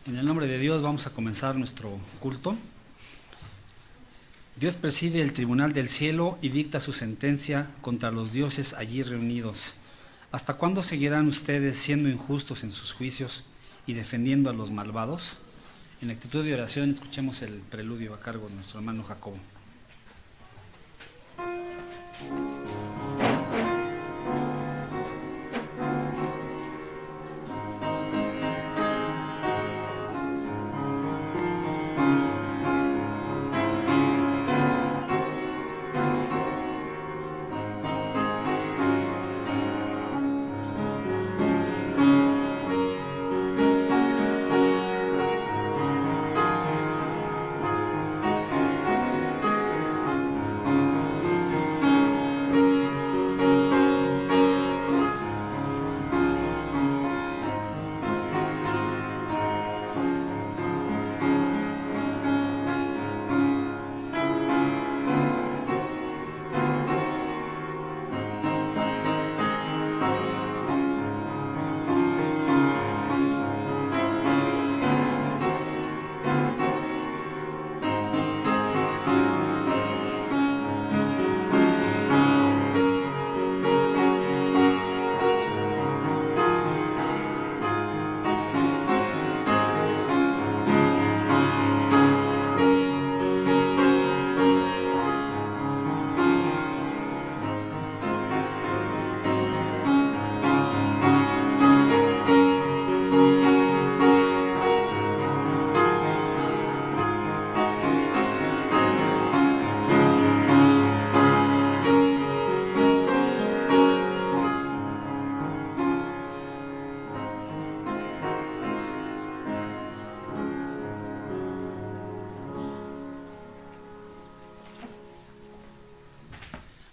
En el nombre de Dios vamos a comenzar nuestro culto. Dios preside el tribunal del cielo y dicta su sentencia contra los dioses allí reunidos. ¿Hasta cuándo seguirán ustedes siendo injustos en sus juicios y defendiendo a los malvados? En actitud de oración escuchemos el preludio a cargo de nuestro hermano Jacobo.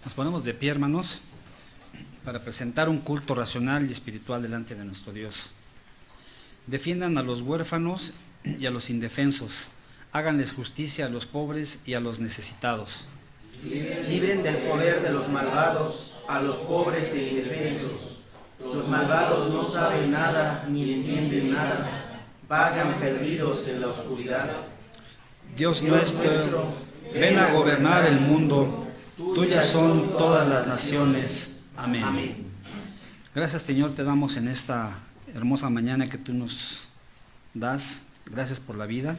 Nos ponemos de pie, hermanos, para presentar un culto racional y espiritual delante de nuestro Dios. Defiendan a los huérfanos y a los indefensos, háganles justicia a los pobres y a los necesitados. Libren del poder de los malvados a los pobres e indefensos. Los malvados no saben nada ni entienden nada, vagan perdidos en la oscuridad. Dios nuestro, ven a gobernar el mundo. Tuyas son todas las naciones. Amén. Amén. Gracias, Señor, te damos en esta hermosa mañana que tú nos das. Gracias por la vida.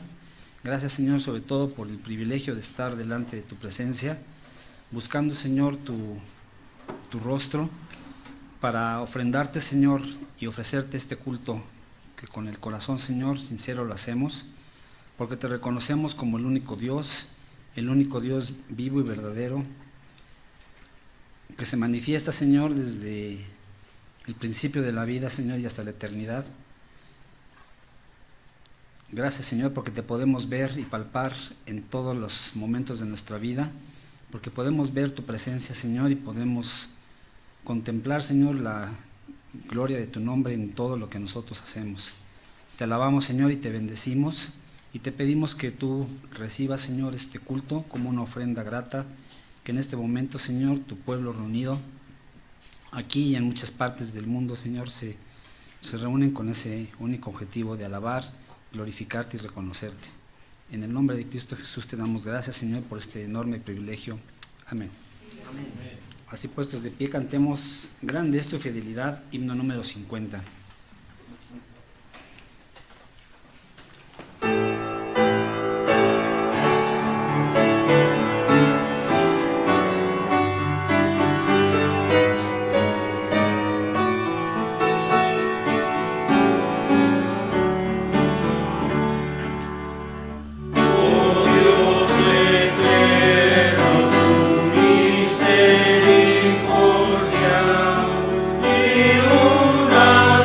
Gracias, Señor, sobre todo por el privilegio de estar delante de tu presencia, buscando, Señor, tu rostro, para ofrendarte, Señor, y ofrecerte este culto, que con el corazón, Señor, sincero lo hacemos, porque te reconocemos como el único Dios vivo y verdadero, que se manifiesta, Señor, desde el principio de la vida, Señor, y hasta la eternidad. Gracias, Señor, porque te podemos ver y palpar en todos los momentos de nuestra vida, porque podemos ver tu presencia, Señor, y podemos contemplar, Señor, la gloria de tu nombre en todo lo que nosotros hacemos. Te alabamos, Señor, y te bendecimos, y te pedimos que tú recibas, Señor, este culto como una ofrenda grata, que en este momento, Señor, tu pueblo reunido aquí y en muchas partes del mundo, Señor, se reúnen con ese único objetivo de alabar, glorificarte y reconocerte. En el nombre de Cristo Jesús te damos gracias, Señor, por este enorme privilegio. Amén. Amén. Así puestos de pie, cantemos Grande es tu fidelidad, himno número 50. Misericordia y una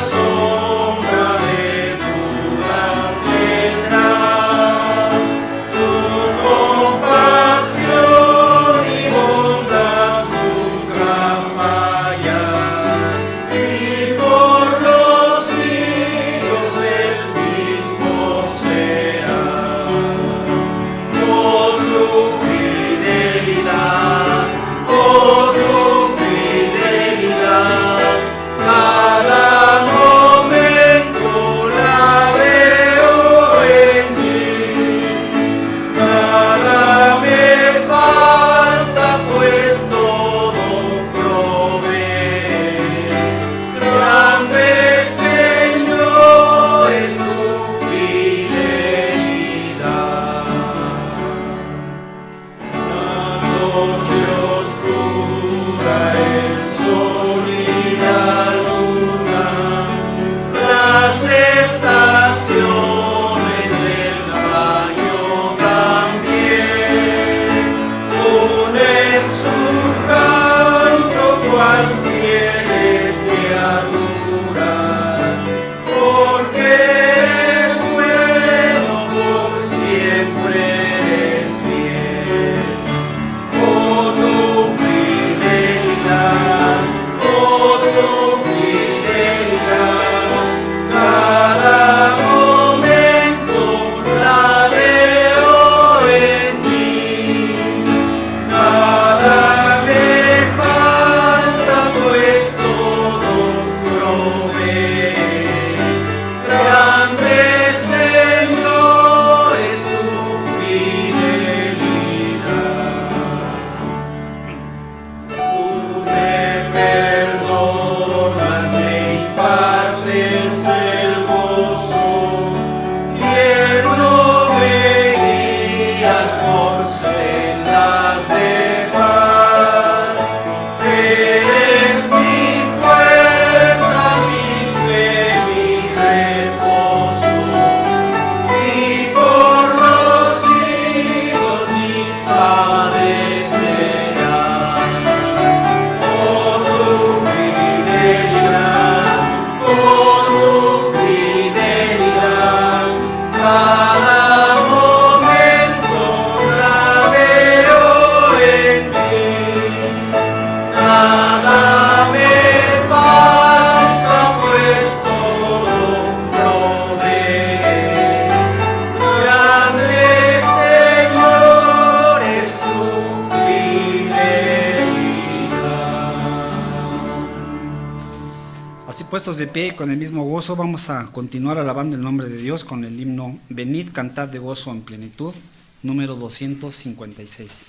puestos de pie y con el mismo gozo, vamos a continuar alabando el nombre de Dios con el himno Venid, cantad de gozo en plenitud, número 256.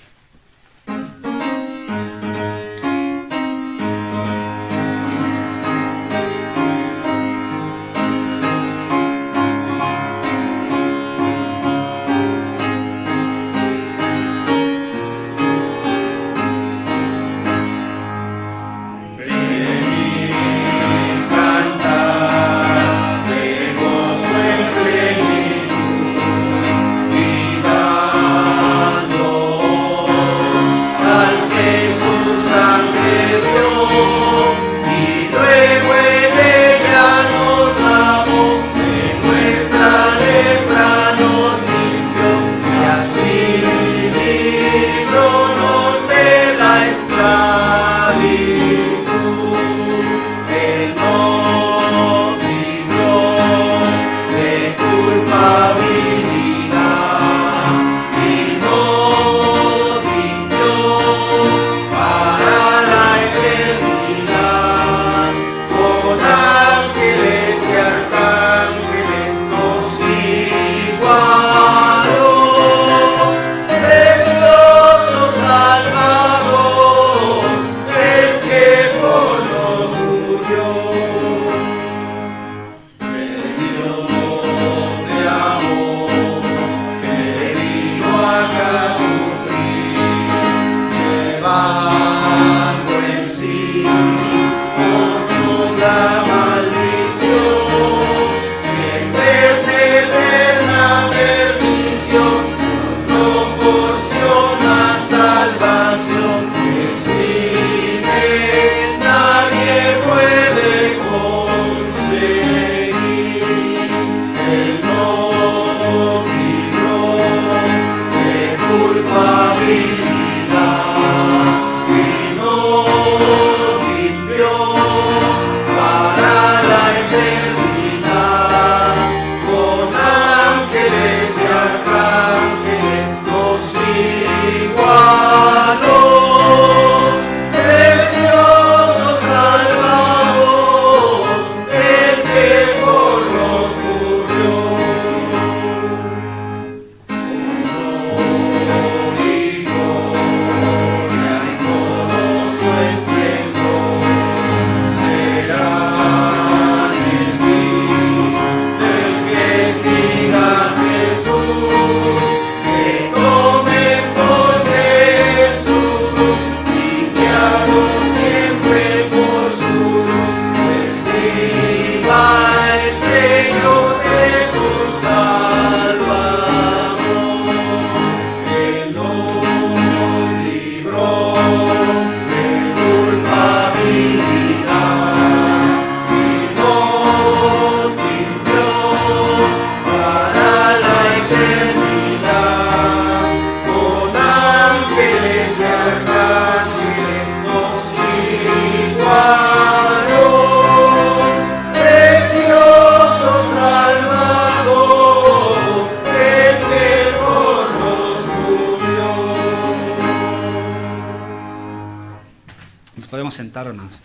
Sentarnos.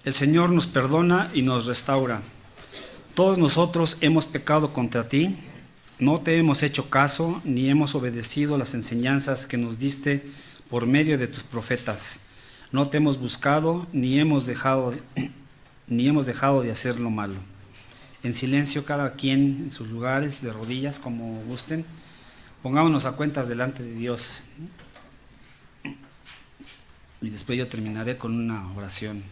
El Señor nos perdona y nos restaura. Todos nosotros hemos pecado contra ti, no te hemos hecho caso ni hemos obedecido las enseñanzas que nos diste por medio de tus profetas. No te hemos buscado ni hemos dejado de hacer lo malo. En silencio, cada quien en sus lugares, de rodillas, como gusten, pongámonos a cuentas delante de Dios. Y después yo terminaré con una oración.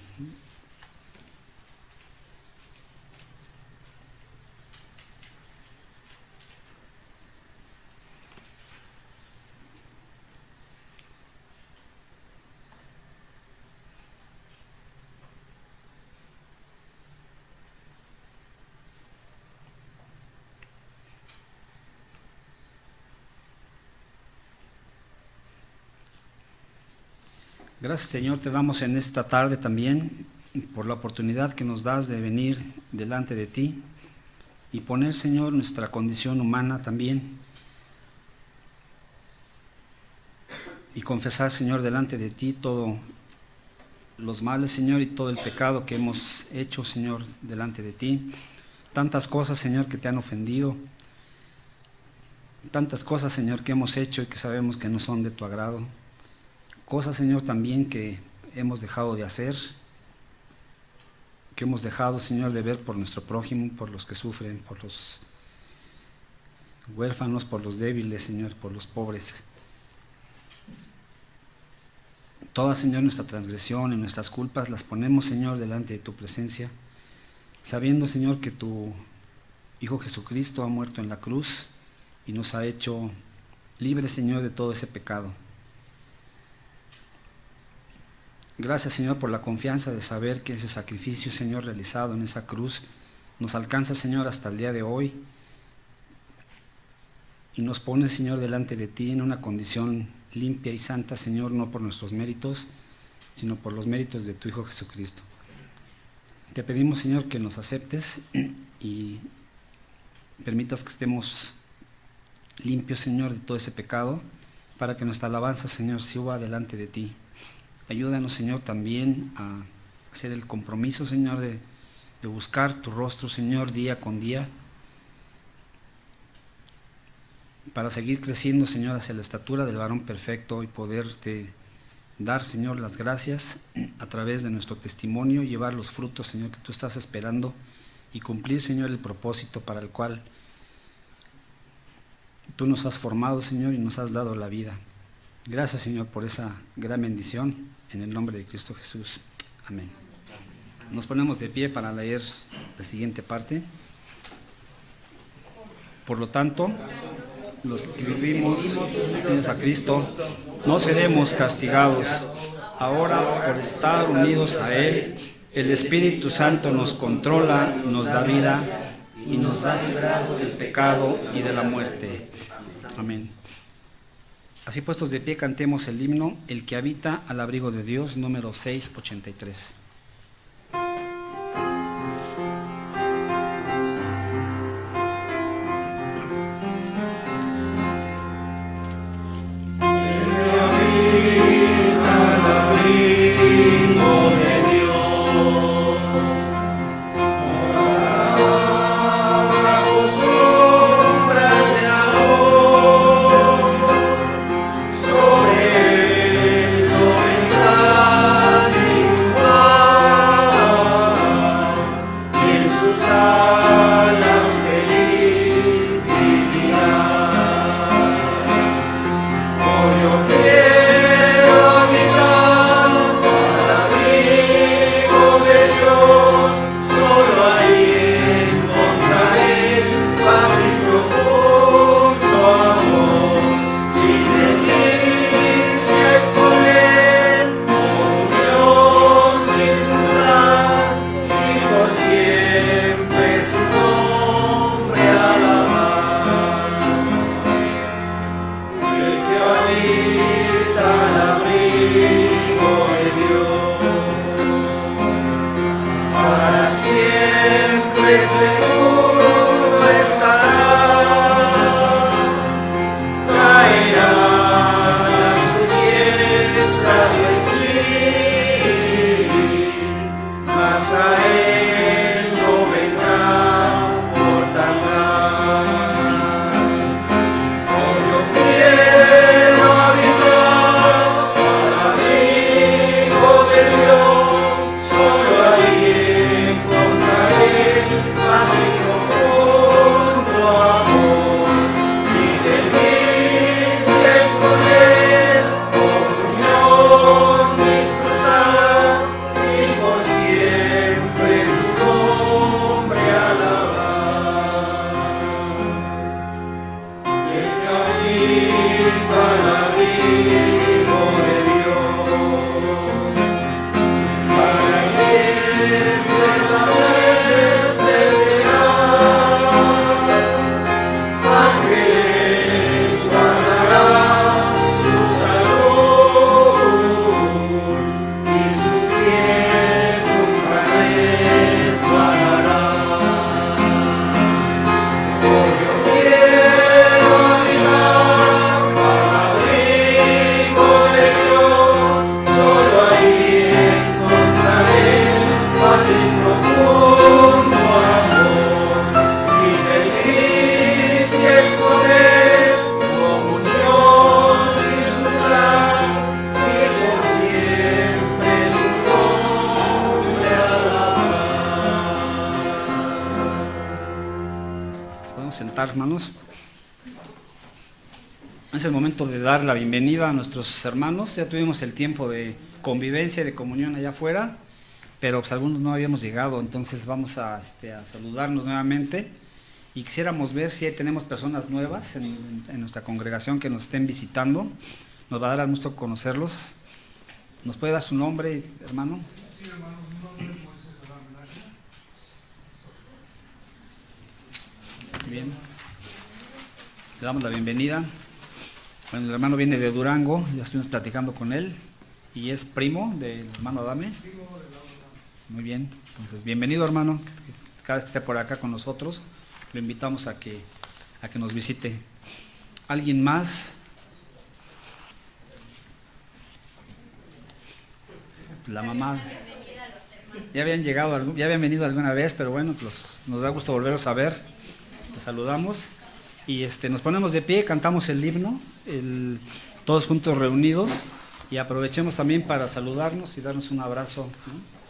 Gracias, Señor, te damos en esta tarde también por la oportunidad que nos das de venir delante de ti y poner, Señor, nuestra condición humana también y confesar, Señor, delante de ti todo los males, Señor, y todo el pecado que hemos hecho, Señor, delante de ti. Tantas cosas, Señor, que te han ofendido. Tantas cosas, Señor, que hemos hecho y que sabemos que no son de tu agrado. Cosas, Señor, también que hemos dejado de hacer, que hemos dejado, Señor, de ver por nuestro prójimo, por los que sufren, por los huérfanos, por los débiles, Señor, por los pobres. Toda, Señor, nuestra transgresión y nuestras culpas las ponemos, Señor, delante de tu presencia, sabiendo, Señor, que tu Hijo Jesucristo ha muerto en la cruz y nos ha hecho libres, Señor, de todo ese pecado. Gracias, Señor, por la confianza de saber que ese sacrificio, Señor, realizado en esa cruz, nos alcanza, Señor, hasta el día de hoy y nos pone, Señor, delante de ti en una condición limpia y santa, Señor, no por nuestros méritos, sino por los méritos de tu Hijo Jesucristo. Te pedimos, Señor, que nos aceptes y permitas que estemos limpios, Señor, de todo ese pecado, para que nuestra alabanza, Señor, suba delante de ti. Ayúdanos, Señor, también a hacer el compromiso, Señor, de buscar tu rostro, Señor, día con día, para seguir creciendo, Señor, hacia la estatura del varón perfecto y poderte dar, Señor, las gracias a través de nuestro testimonio, llevar los frutos, Señor, que tú estás esperando y cumplir, Señor, el propósito para el cual tú nos has formado, Señor, y nos has dado la vida. Gracias, Señor, por esa gran bendición, en el nombre de Cristo Jesús. Amén. Nos ponemos de pie para leer la siguiente parte. Por lo tanto, los que vivimos unidos a Cristo, no seremos castigados. Ahora, por estar unidos a Él, el Espíritu Santo nos controla, nos da vida y nos ha librado del pecado y de la muerte. Amén. Así puestos de pie, cantemos el himno El que habita al abrigo de Dios, número 683. Sobre él no vendrá ningún mal. levantar, hermanos. Es el momento de dar la bienvenida a nuestros hermanos. Ya tuvimos el tiempo de convivencia y de comunión allá afuera, pero pues algunos no habíamos llegado, entonces vamos a saludarnos nuevamente. Y quisiéramos ver si tenemos personas nuevas en nuestra congregación que nos estén visitando. Nos va a dar gusto conocerlos. ¿Nos puede dar su nombre, hermano? Sí, hermanos, mi nombre es Moisés Adán Velasco. Bien. Le damos la bienvenida. Bueno, el hermano viene de Durango, ya estuvimos platicando con él, y es primo del hermano Adame. Muy bien, entonces bienvenido, hermano. Cada vez que esté por acá con nosotros, lo invitamos a que nos visite. ¿Alguien más? La mamá. Ya habían venido alguna vez, pero bueno, pues nos da gusto volverlos a ver. Les saludamos y nos ponemos de pie, cantamos el himno, todos juntos reunidos, y aprovechemos también para saludarnos y darnos un abrazo, ¿no?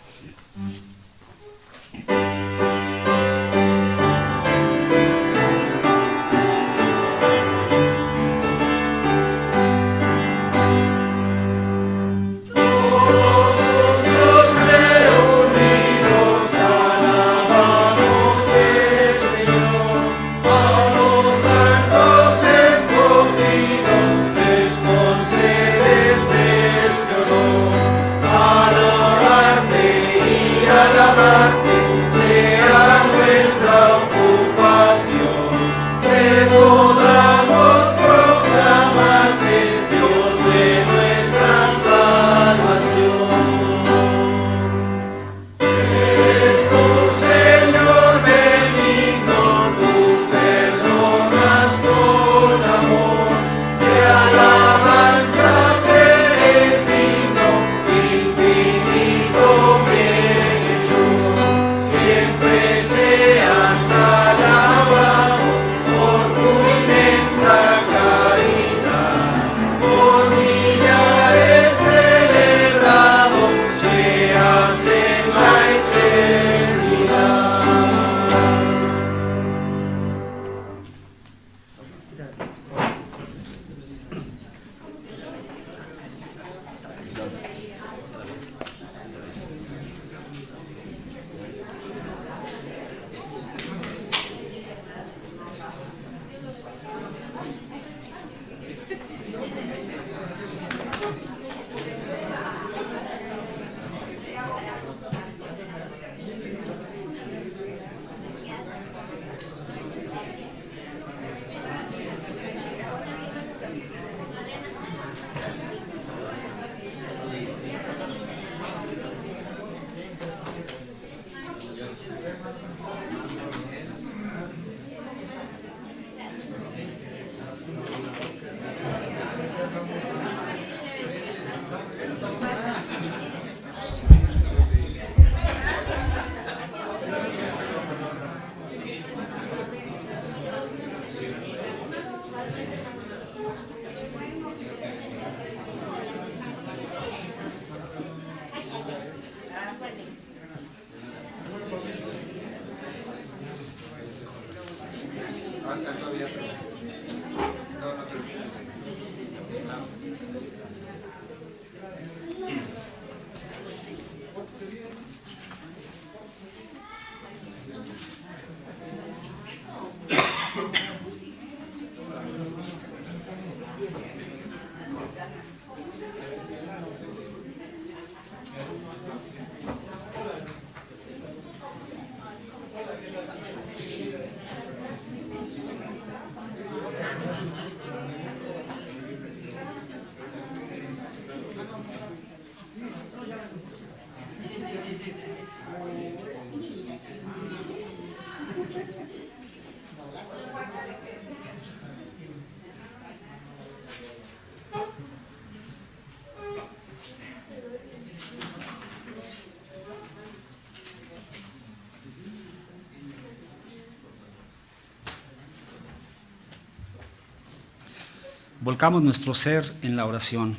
Volcamos nuestro ser en la oración.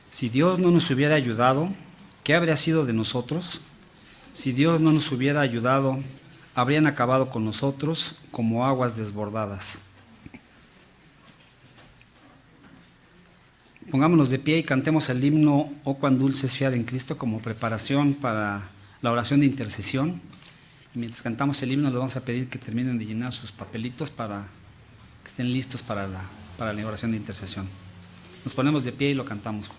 Si Dios no nos hubiera ayudado, ¿qué habría sido de nosotros? Si Dios no nos hubiera ayudado habrían acabado con nosotros como aguas desbordadas. Pongámonos de pie y cantemos el himno "Oh cuán dulce es fiar en Cristo" como preparación para la oración de intercesión. Y mientras cantamos el himno, les vamos a pedir que terminen de llenar sus papelitos para que estén listos para la oración de intercesión. Nos ponemos de pie y lo cantamos.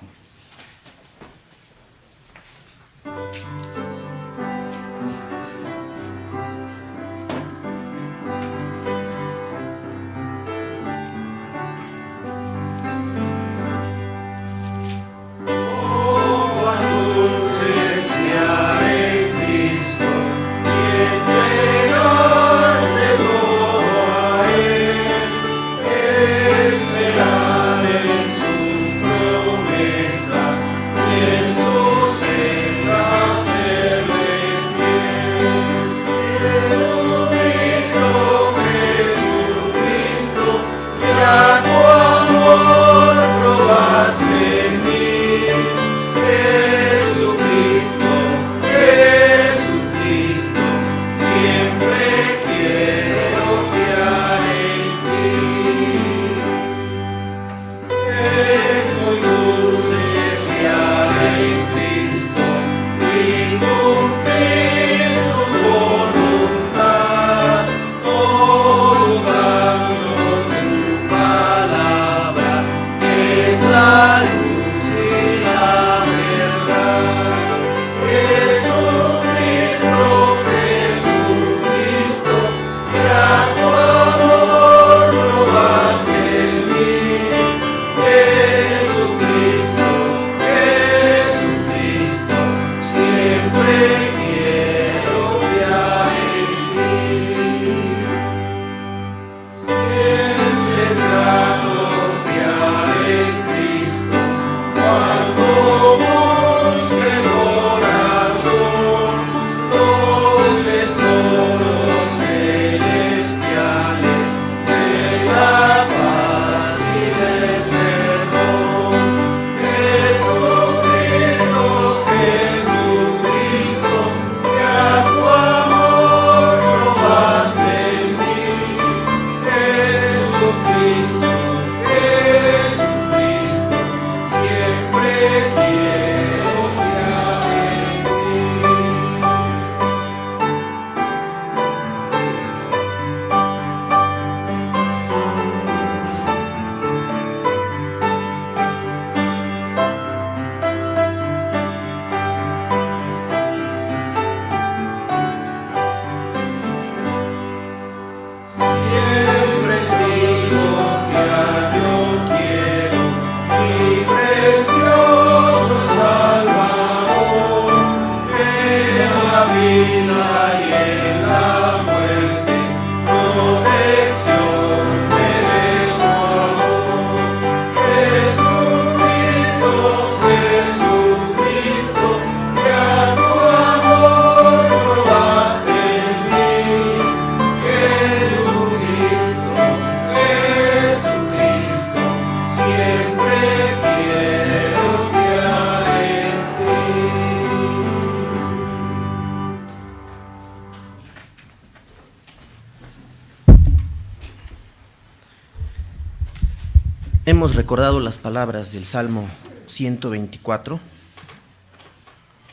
Hemos recordado las palabras del Salmo 124,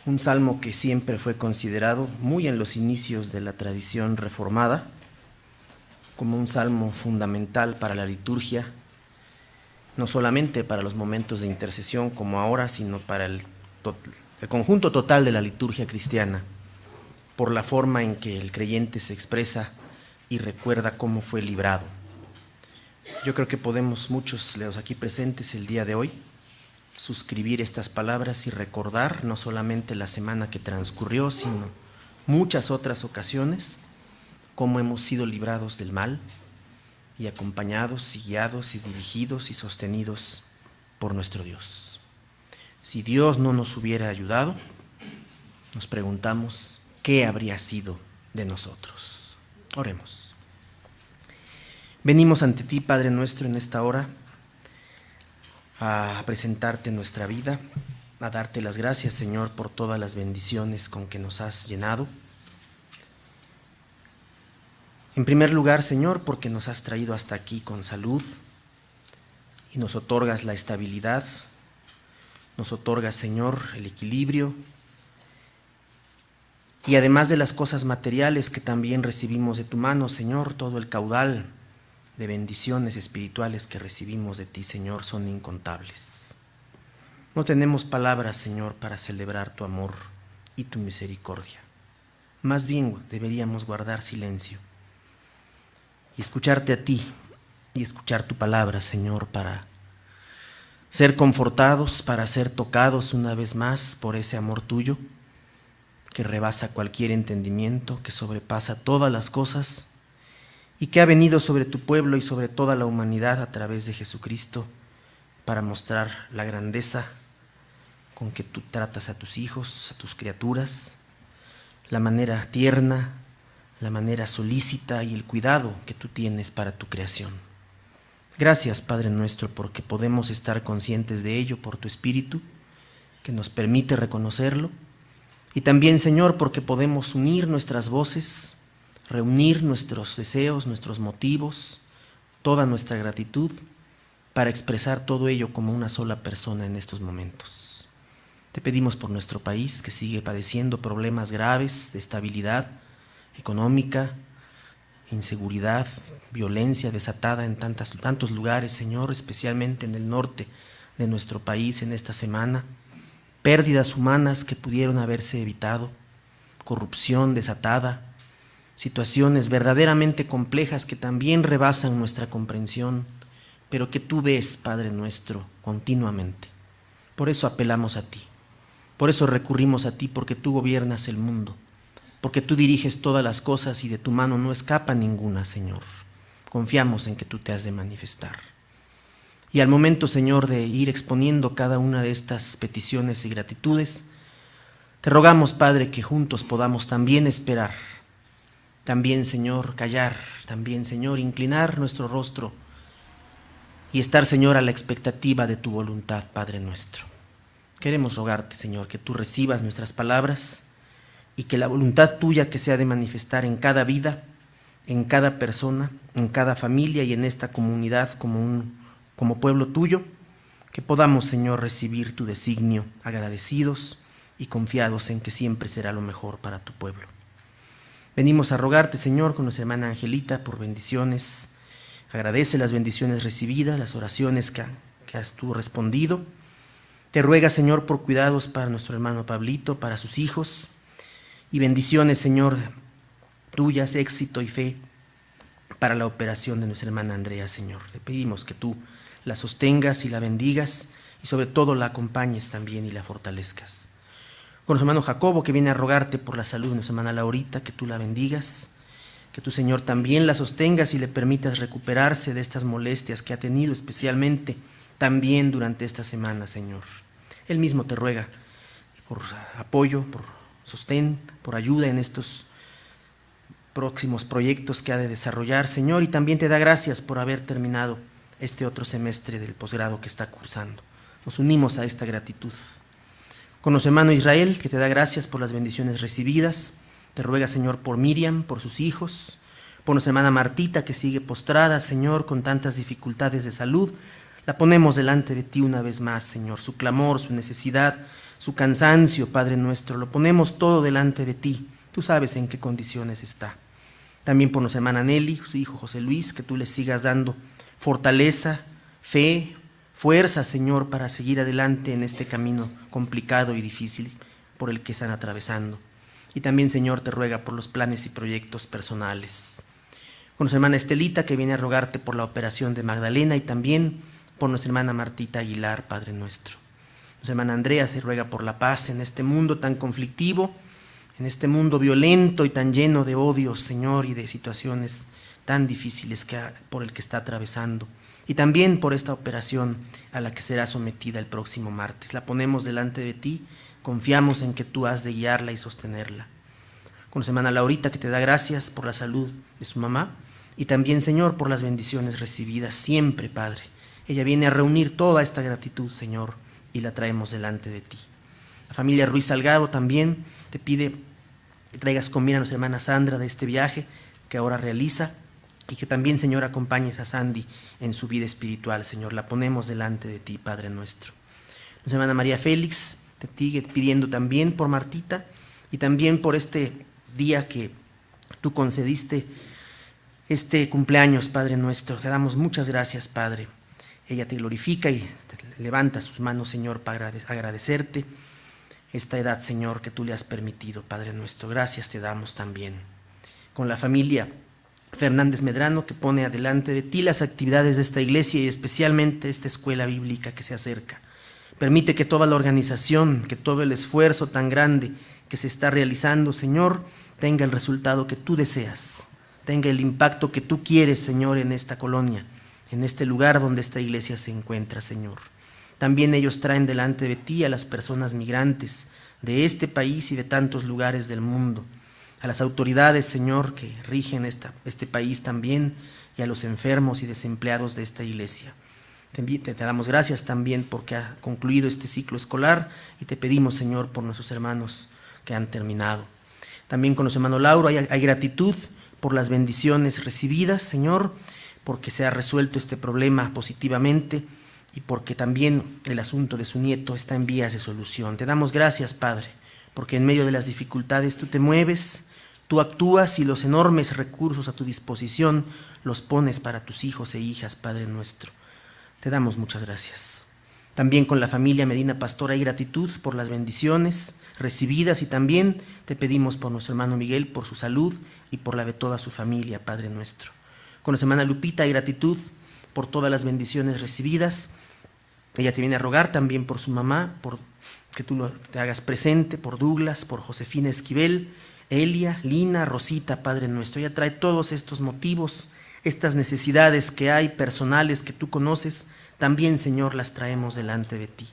un salmo que siempre fue considerado, muy en los inicios de la tradición reformada, como un salmo fundamental para la liturgia, no solamente para los momentos de intercesión como ahora, sino para el conjunto total de la liturgia cristiana, por la forma en que el creyente se expresa y recuerda cómo fue librado. Yo creo que podemos, muchos de los aquí presentes el día de hoy, suscribir estas palabras y recordar no solamente la semana que transcurrió, sino muchas otras ocasiones, cómo hemos sido librados del mal y acompañados y guiados y dirigidos y sostenidos por nuestro Dios. Si Dios no nos hubiera ayudado, nos preguntamos qué habría sido de nosotros. Oremos. Venimos ante ti, Padre nuestro, en esta hora a presentarte nuestra vida, a darte las gracias, Señor, por todas las bendiciones con que nos has llenado. En primer lugar, Señor, porque nos has traído hasta aquí con salud y nos otorgas la estabilidad, nos otorgas, Señor, el equilibrio, y además de las cosas materiales que también recibimos de tu mano, Señor, todo el caudal de bendiciones espirituales que recibimos de ti, Señor, son incontables. No tenemos palabras, Señor, para celebrar tu amor y tu misericordia. Más bien deberíamos guardar silencio y escucharte a ti y escuchar tu palabra, Señor, para ser confortados, para ser tocados una vez más por ese amor tuyo que rebasa cualquier entendimiento, que sobrepasa todas las cosas y que ha venido sobre tu pueblo y sobre toda la humanidad a través de Jesucristo para mostrar la grandeza con que tú tratas a tus hijos, a tus criaturas, la manera tierna, la manera solícita y el cuidado que tú tienes para tu creación. Gracias, Padre nuestro, porque podemos estar conscientes de ello por tu Espíritu, que nos permite reconocerlo, y también, Señor, porque podemos unir nuestras voces, reunir nuestros deseos, nuestros motivos, toda nuestra gratitud, para expresar todo ello como una sola persona en estos momentos. Te pedimos por nuestro país, que sigue padeciendo problemas graves de estabilidad económica, inseguridad, violencia desatada en tantos lugares, Señor, especialmente en el norte de nuestro país en esta semana, pérdidas humanas que pudieron haberse evitado, corrupción desatada, situaciones verdaderamente complejas que también rebasan nuestra comprensión, pero que tú ves, Padre nuestro, continuamente. Por eso apelamos a ti, por eso recurrimos a ti, porque tú gobiernas el mundo, porque tú diriges todas las cosas y de tu mano no escapa ninguna, Señor. Confiamos en que tú te has de manifestar. Y al momento, Señor, de ir exponiendo cada una de estas peticiones y gratitudes, te rogamos, Padre, que juntos podamos también esperar, también, Señor, callar, también, Señor, inclinar nuestro rostro y estar, Señor, a la expectativa de tu voluntad, Padre nuestro. Queremos rogarte, Señor, que tú recibas nuestras palabras y que la voluntad tuya que se ha de manifestar en cada vida, en cada persona, en cada familia y en esta comunidad como pueblo tuyo, que podamos, Señor, recibir tu designio agradecidos y confiados en que siempre será lo mejor para tu pueblo. Venimos a rogarte, Señor, con nuestra hermana Angelita por bendiciones. Agradece las bendiciones recibidas, las oraciones que has tú respondido. Te ruega, Señor, por cuidados para nuestro hermano Pablito, para sus hijos, y bendiciones, Señor, tuyas, éxito y fe para la operación de nuestra hermana Andrea, Señor. Te pedimos que tú la sostengas y la bendigas y sobre todo la acompañes también y la fortalezcas. Con nuestro hermano Jacobo, que viene a rogarte por la salud de nuestra hermana Laurita, que tú la bendigas, que tu, Señor, también la sostengas y le permitas recuperarse de estas molestias que ha tenido, especialmente también durante esta semana, Señor. Él mismo te ruega por apoyo, por sostén, por ayuda en estos próximos proyectos que ha de desarrollar, Señor, y también te da gracias por haber terminado este otro semestre del posgrado que está cursando. Nos unimos a esta gratitud. Con nuestro hermano Israel, que te da gracias por las bendiciones recibidas, te ruega, Señor, por Miriam, por sus hijos, por nuestra hermana Martita, que sigue postrada, Señor, con tantas dificultades de salud. La ponemos delante de ti una vez más, Señor, su clamor, su necesidad, su cansancio, Padre nuestro, lo ponemos todo delante de ti. Tú sabes en qué condiciones está. También por nuestra hermana Nelly, su hijo José Luis, que tú le sigas dando fortaleza, fe, fuerza, Señor, para seguir adelante en este camino complicado y difícil por el que están atravesando. Y también, Señor, te ruega por los planes y proyectos personales. Con nuestra hermana Estelita, que viene a rogarte por la operación de Magdalena, y también por nuestra hermana Martita Aguilar, Padre nuestro. Nuestra hermana Andrea se ruega por la paz en este mundo tan conflictivo, en este mundo violento y tan lleno de odios, Señor, y de situaciones tan difíciles por el que está atravesando. Y también por esta operación a la que será sometida el próximo martes. La ponemos delante de ti, confiamos en que tú has de guiarla y sostenerla. Con nuestra hermana Laurita, que te da gracias por la salud de su mamá, y también, Señor, por las bendiciones recibidas siempre, Padre. Ella viene a reunir toda esta gratitud, Señor, y la traemos delante de ti. La familia Ruiz Salgado también te pide que traigas con bien a nuestra hermana Sandra de este viaje, que ahora realiza, y que también, Señor, acompañes a Sandy en su vida espiritual, Señor. La ponemos delante de ti, Padre nuestro. Nuestra hermana María Félix te sigue pidiendo también por Martita y también por este día que tú concediste, este cumpleaños, Padre nuestro. Te damos muchas gracias, Padre. Ella te glorifica y te levanta sus manos, Señor, para agradecerte esta edad, Señor, que tú le has permitido, Padre nuestro. Gracias te damos también. Con la familia Fernández Medrano, que pone adelante de ti las actividades de esta iglesia y especialmente esta escuela bíblica que se acerca. Permite que toda la organización, que todo el esfuerzo tan grande que se está realizando, Señor, tenga el resultado que tú deseas, tenga el impacto que tú quieres, Señor, en esta colonia, en este lugar donde esta iglesia se encuentra, Señor. También ellos traen delante de ti a las personas migrantes de este país y de tantos lugares del mundo, a las autoridades, Señor, que rigen este país también, y a los enfermos y desempleados de esta iglesia. Te damos gracias también porque ha concluido este ciclo escolar y te pedimos, Señor, por nuestros hermanos que han terminado. También con nuestro hermano Lauro hay gratitud por las bendiciones recibidas, Señor, porque se ha resuelto este problema positivamente y porque también el asunto de su nieto está en vías de solución. Te damos gracias, Padre, porque en medio de las dificultades tú te mueves, tú actúas y los enormes recursos a tu disposición los pones para tus hijos e hijas, Padre nuestro. Te damos muchas gracias. También con la familia Medina Pastor hay gratitud por las bendiciones recibidas y también te pedimos por nuestro hermano Miguel, por su salud y por la de toda su familia, Padre nuestro. Con nuestra hermana Lupita hay gratitud por todas las bendiciones recibidas. Ella te viene a rogar también por su mamá, por que tú te hagas presente, por Douglas, por Josefina Esquivel, Elia, Lina, Rosita, Padre nuestro. Ella trae todos estos motivos, estas necesidades que hay personales que tú conoces, también, Señor, las traemos delante de ti.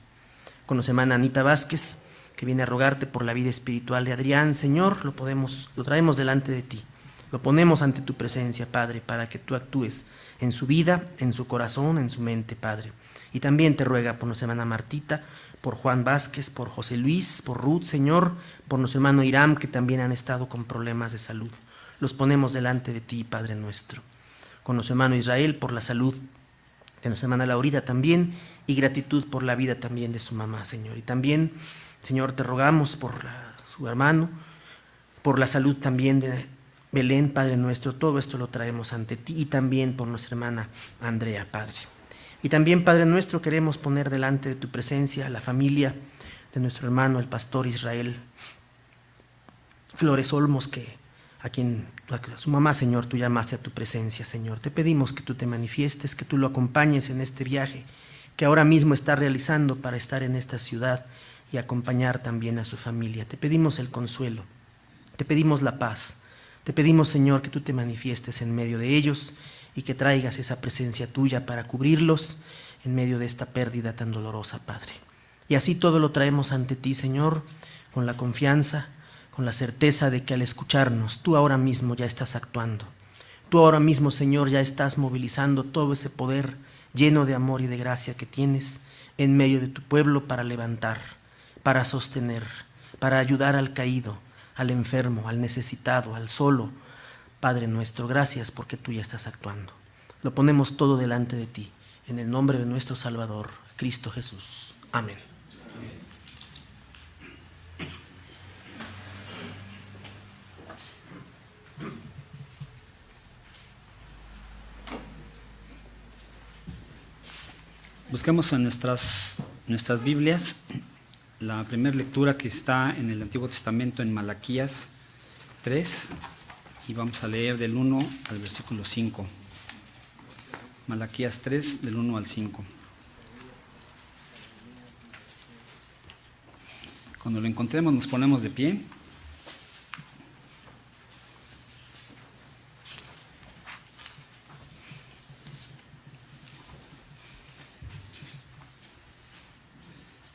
Con nuestra hermana Anita Vázquez, que viene a rogarte por la vida espiritual de Adrián, Señor, lo traemos delante de ti. Lo ponemos ante tu presencia, Padre, para que tú actúes en su vida, en su corazón, en su mente, Padre. Y también te ruega por nuestra hermana Martita, por Juan Vázquez, por José Luis, por Ruth, Señor, por nuestro hermano Iram, que también han estado con problemas de salud. Los ponemos delante de ti, Padre nuestro. Con nuestro hermano Israel, por la salud de nuestra hermana Laurita también, y gratitud por la vida también de su mamá, Señor. Y también, Señor, te rogamos por su hermano, por la salud también de Belén, Padre nuestro. Todo esto lo traemos ante ti y también por nuestra hermana Andrea, Padre. Y también, Padre nuestro, queremos poner delante de tu presencia a la familia de nuestro hermano, el pastor Israel Flores Olmos, a su mamá, Señor, tú llamaste a tu presencia, Señor. Te pedimos que tú te manifiestes, que tú lo acompañes en este viaje que ahora mismo está realizando para estar en esta ciudad y acompañar también a su familia. Te pedimos el consuelo, te pedimos la paz, te pedimos, Señor, que tú te manifiestes en medio de ellos y que traigas esa presencia tuya para cubrirlos en medio de esta pérdida tan dolorosa, Padre. Y así todo lo traemos ante ti, Señor, con la confianza, con la certeza de que al escucharnos, tú ahora mismo ya estás actuando. Tú ahora mismo, Señor, ya estás movilizando todo ese poder lleno de amor y de gracia que tienes en medio de tu pueblo para levantar, para sostener, para ayudar al caído, al enfermo, al necesitado, al solo. Padre nuestro, gracias porque tú ya estás actuando. Lo ponemos todo delante de ti, en el nombre de nuestro Salvador, Cristo Jesús. Amén. Busquemos en nuestras Biblias la primera lectura que está en el Antiguo Testamento en Malaquías 3 y vamos a leer del 1 al versículo 5. Malaquías 3 del 1 al 5. Cuando lo encontremos nos ponemos de pie.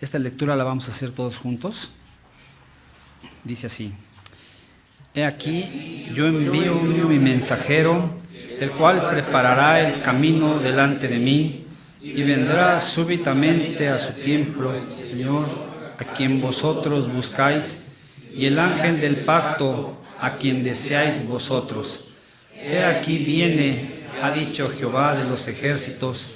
Esta lectura la vamos a hacer todos juntos. Dice así: He aquí, yo envío mi mensajero, el cual preparará el camino delante de mí, y vendrá súbitamente a su templo, Señor, a quien vosotros buscáis, y el ángel del pacto, a quien deseáis vosotros. He aquí viene, ha dicho Jehová de los ejércitos,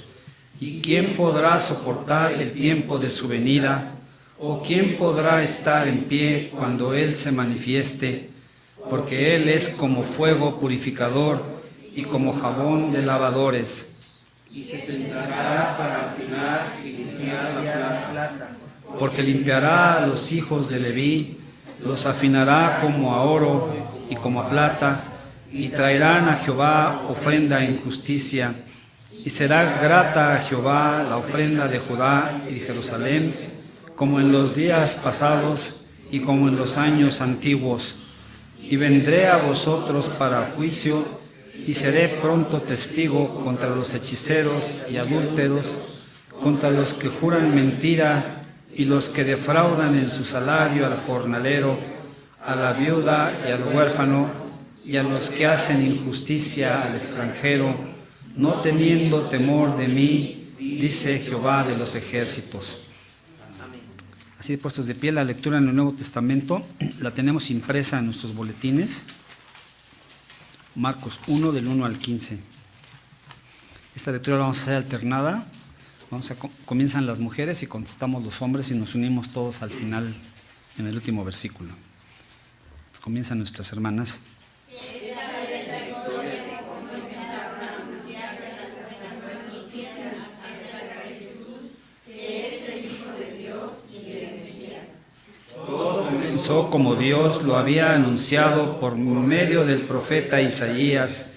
¿y quién podrá soportar el tiempo de su venida? ¿O quién podrá estar en pie cuando Él se manifieste? Porque Él es como fuego purificador y como jabón de lavadores. Y se sentará para afinar y limpiar la plata. Porque limpiará a los hijos de Leví, los afinará como a oro y como a plata, y traerán a Jehová ofrenda en justicia. Y será grata a Jehová la ofrenda de Judá y de Jerusalén, como en los días pasados y como en los años antiguos. Y vendré a vosotros para juicio, y seré pronto testigo contra los hechiceros y adúlteros, contra los que juran mentira y los que defraudan en su salario al jornalero, a la viuda y al huérfano, y a los que hacen injusticia al extranjero, no teniendo temor de mí, dice Jehová de los ejércitos. Así puestos de pie, la lectura en el Nuevo Testamento la tenemos impresa en nuestros boletines. Marcos 1, del 1 al 15. Esta lectura la vamos a hacer alternada. Comienzan las mujeres y contestamos los hombres y nos unimos todos al final en el último versículo. Entonces, comienzan nuestras hermanas. Todo comenzó como Dios lo había anunciado por medio del profeta Isaías.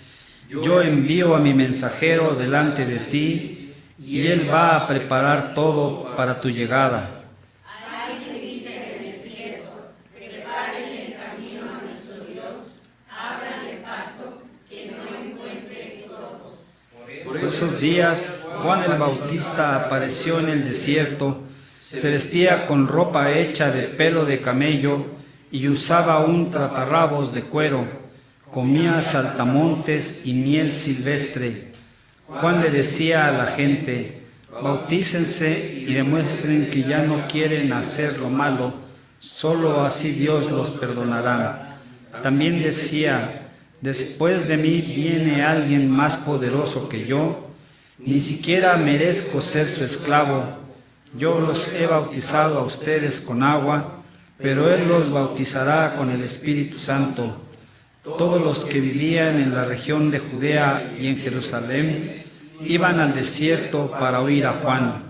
Yo envío a mi mensajero delante de ti, y él va a preparar todo para tu llegada. Hay que eviten el desierto, preparen el camino a nuestro Dios, ábranle paso, que no encuentre estorbos. Por esos días, Juan el Bautista apareció en el desierto, se vestía con ropa hecha de pelo de camello y usaba un taparrabos de cuero, comía saltamontes y miel silvestre. Juan le decía a la gente: bautícense y demuestren que ya no quieren hacer lo malo, solo así Dios los perdonará. También decía: después de mí viene alguien más poderoso que yo, ni siquiera merezco ser su esclavo. Yo los he bautizado a ustedes con agua, pero Él los bautizará con el Espíritu Santo. Todos los que vivían en la región de Judea y en Jerusalén iban al desierto para oír a Juan.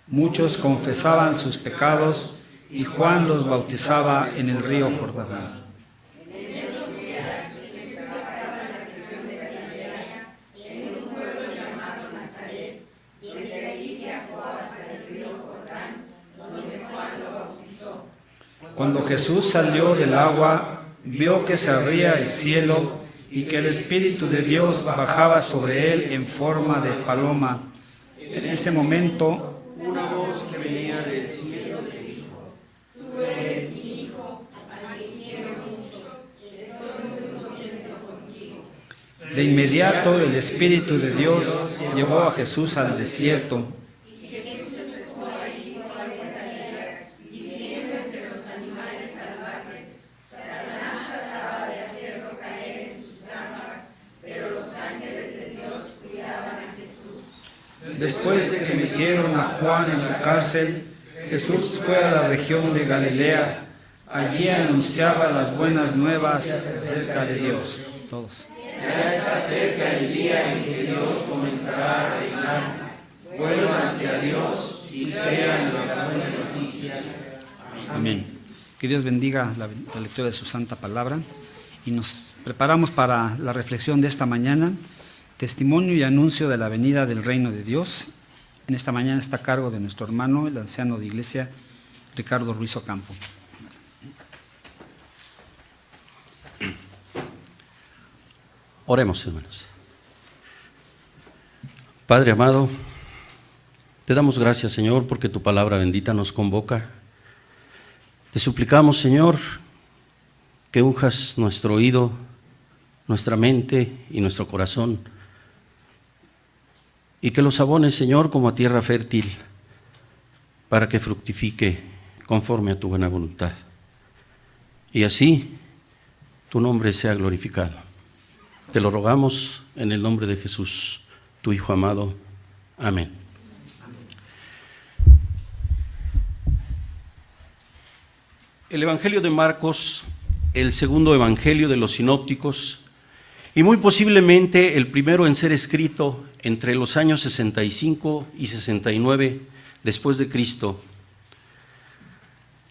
Muchos confesaban sus pecados y Juan los bautizaba en el río Jordán. Cuando Jesús salió del agua, vio que se abría el cielo y que el Espíritu de Dios bajaba sobre él en forma de paloma. En ese momento, una voz que venía del cielo le dijo: tú eres mi Hijo, a quien quiero mucho, estoy muy contento contigo. De inmediato el Espíritu de Dios llevó a Jesús al desierto. Después que se metieron a Juan en su cárcel, Jesús fue a la región de Galilea. Allí anunciaba las buenas nuevas acerca de Dios. Todos. Ya está cerca el día en que Dios comenzará a reinar. Vuelvan hacia Dios y crean la buena noticia. Amén. Que Dios bendiga la lectura de su santa palabra. Y nos preparamos para la reflexión de esta mañana. Testimonio y anuncio de la venida del reino de Dios. En esta mañana está a cargo de nuestro hermano, el anciano de iglesia, Ricardo Ruiz Ocampo. Oremos, hermanos. Padre amado, te damos gracias, Señor, porque tu palabra bendita nos convoca. Te suplicamos, Señor, que unjas nuestro oído, nuestra mente y nuestro corazón, y que los abones, Señor, como a tierra fértil, para que fructifique conforme a tu buena voluntad. Y así tu nombre sea glorificado. Te lo rogamos en el nombre de Jesús, tu Hijo amado. Amén. El Evangelio de Marcos, el segundo evangelio de los sinópticos, y muy posiblemente el primero en ser escrito entre los años 65 y 69 después de Cristo.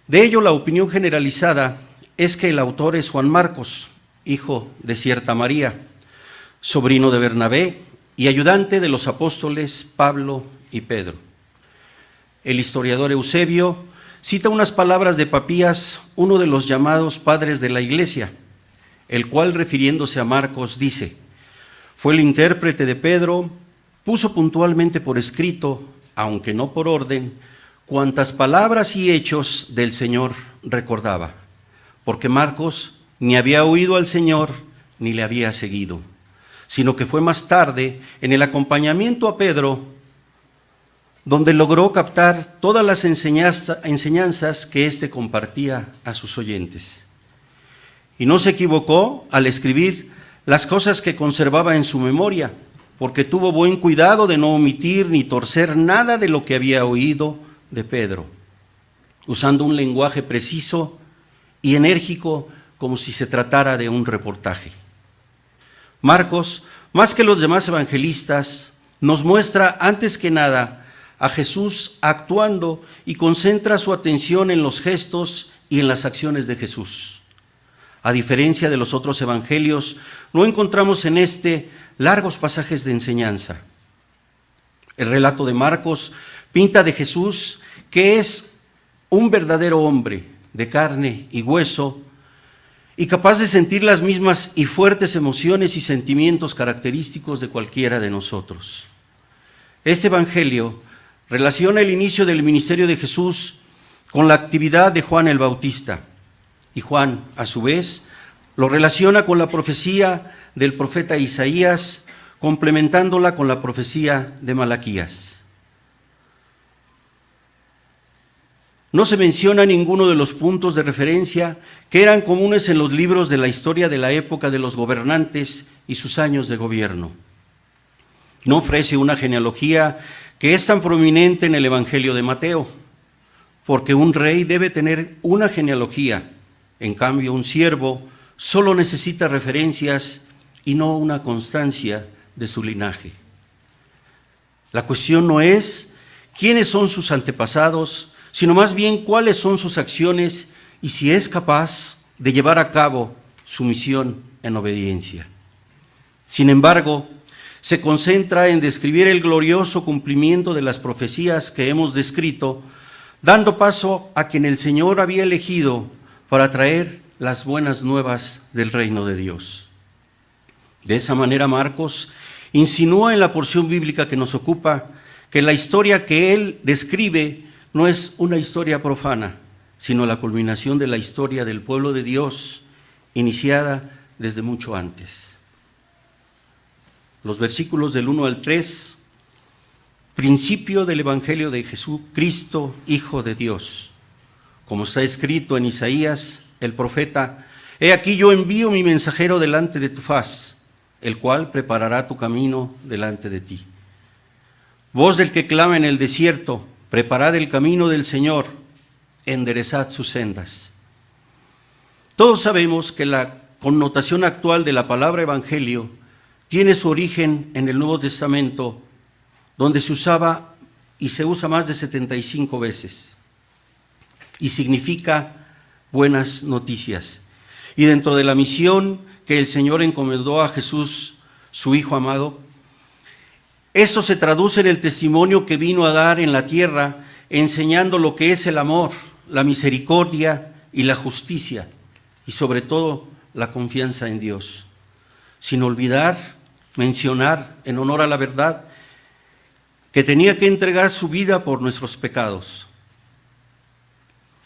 De ello, la opinión generalizada es que el autor es Juan Marcos, hijo de cierta María, sobrino de Bernabé y ayudante de los apóstoles Pablo y Pedro. El historiador Eusebio cita unas palabras de Papías, uno de los llamados padres de la Iglesia, el cual, refiriéndose a Marcos, dice: fue el intérprete de Pedro, puso puntualmente por escrito, aunque no por orden, cuantas palabras y hechos del Señor recordaba, porque Marcos ni había oído al Señor ni le había seguido, sino que fue más tarde, en el acompañamiento a Pedro, donde logró captar todas las enseñanzas que éste compartía a sus oyentes. Y no se equivocó al escribir las cosas que conservaba en su memoria, porque tuvo buen cuidado de no omitir ni torcer nada de lo que había oído de Pedro, usando un lenguaje preciso y enérgico como si se tratara de un reportaje. Marcos, más que los demás evangelistas, nos muestra antes que nada a Jesús actuando y concentra su atención en los gestos y en las acciones de Jesús. A diferencia de los otros evangelios, no encontramos en este largos pasajes de enseñanza. El relato de Marcos pinta de Jesús que es un verdadero hombre de carne y hueso y capaz de sentir las mismas y fuertes emociones y sentimientos característicos de cualquiera de nosotros. Este evangelio relaciona el inicio del ministerio de Jesús con la actividad de Juan el Bautista, y Juan, a su vez, lo relaciona con la profecía del profeta Isaías, complementándola con la profecía de Malaquías. No se menciona ninguno de los puntos de referencia que eran comunes en los libros de la historia de la época de los gobernantes y sus años de gobierno. No ofrece una genealogía que es tan prominente en el Evangelio de Mateo, porque un rey debe tener una genealogía. En cambio, un siervo solo necesita referencias y no una constancia de su linaje. La cuestión no es quiénes son sus antepasados, sino más bien cuáles son sus acciones y si es capaz de llevar a cabo su misión en obediencia. Sin embargo, se concentra en describir el glorioso cumplimiento de las profecías que hemos descrito, dando paso a quien el Señor había elegido para traer las buenas nuevas del reino de Dios. De esa manera, Marcos insinúa en la porción bíblica que nos ocupa que la historia que él describe no es una historia profana, sino la culminación de la historia del pueblo de Dios, iniciada desde mucho antes. Los versículos del 1 al 3, principio del Evangelio de Jesucristo, Hijo de Dios. Como está escrito en Isaías, el profeta: he aquí yo envío mi mensajero delante de tu faz, el cual preparará tu camino delante de ti. Voz del que clama en el desierto: preparad el camino del Señor, enderezad sus sendas. Todos sabemos que la connotación actual de la palabra evangelio tiene su origen en el Nuevo Testamento, donde se usaba y se usa más de 75 veces. Y significa buenas noticias. Y dentro de la misión que el Señor encomendó a Jesús, su Hijo amado, eso se traduce en el testimonio que vino a dar en la tierra, enseñando lo que es el amor, la misericordia y la justicia, y sobre todo la confianza en Dios. Sin olvidar mencionar, en honor a la verdad, que tenía que entregar su vida por nuestros pecados.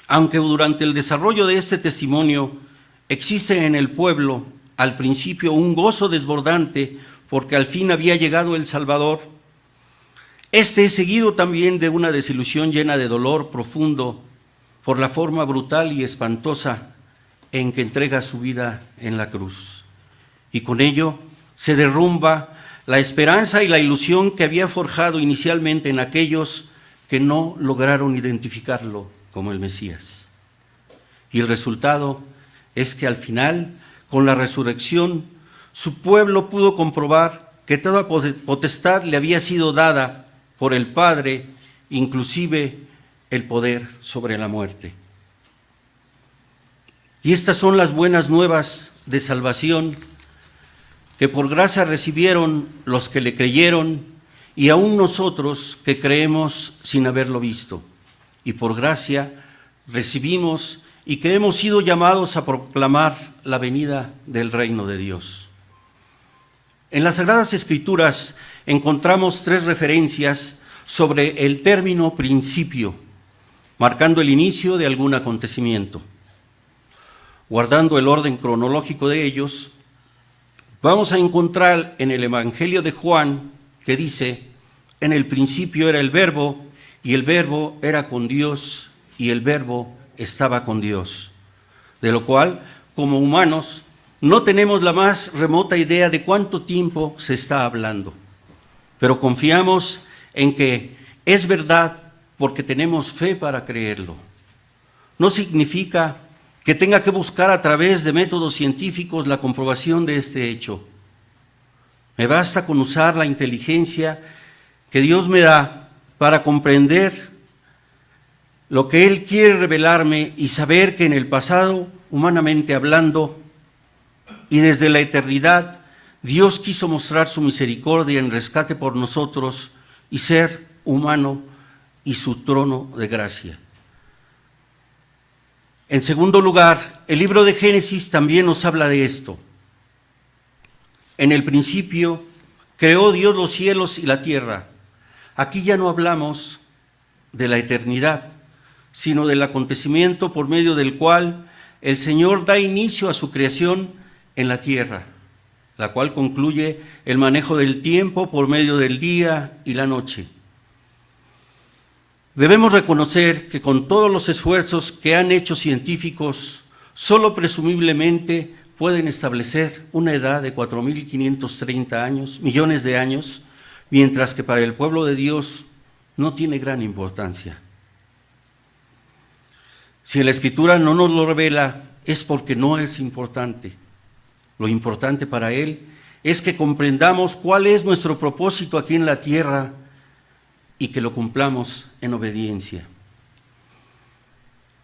Aunque durante el desarrollo de este testimonio existe en el pueblo al principio un gozo desbordante porque al fin había llegado el Salvador, este es seguido también de una desilusión llena de dolor profundo por la forma brutal y espantosa en que entrega su vida en la cruz. Y con ello se derrumba la esperanza y la ilusión que había forjado inicialmente en aquellos que no lograron identificarlo como el Mesías. Y el resultado es que al final, con la resurrección, su pueblo pudo comprobar que toda potestad le había sido dada por el Padre, inclusive el poder sobre la muerte. Y estas son las buenas nuevas de salvación que por gracia recibieron los que le creyeron y aún nosotros que creemos sin haberlo visto. Y por gracia recibimos y que hemos sido llamados a proclamar la venida del reino de Dios. En las Sagradas Escrituras encontramos 3 referencias sobre el término principio, marcando el inicio de algún acontecimiento. Guardando el orden cronológico de ellos, vamos a encontrar en el Evangelio de Juan que dice: en el principio era el Verbo, y el Verbo era con Dios, y el Verbo estaba con Dios. De lo cual, como humanos, no tenemos la más remota idea de cuánto tiempo se está hablando, pero confiamos en que es verdad porque tenemos fe para creerlo. No significa que tenga que buscar a través de métodos científicos la comprobación de este hecho. Me basta con usar la inteligencia que Dios me da para comprender lo que Él quiere revelarme y saber que en el pasado, humanamente hablando, y desde la eternidad, Dios quiso mostrar su misericordia en rescate por nosotros y ser humano y su trono de gracia. En segundo lugar, el libro de Génesis también nos habla de esto. En el principio creó Dios los cielos y la tierra. Aquí ya no hablamos de la eternidad, sino del acontecimiento por medio del cual el Señor da inicio a su creación en la tierra, la cual concluye el manejo del tiempo por medio del día y la noche. Debemos reconocer que con todos los esfuerzos que han hecho científicos, solo presumiblemente pueden establecer una edad de 4.530 millones de años, mientras que para el pueblo de Dios no tiene gran importancia. Si la Escritura no nos lo revela, es porque no es importante. Lo importante para Él es que comprendamos cuál es nuestro propósito aquí en la tierra y que lo cumplamos en obediencia.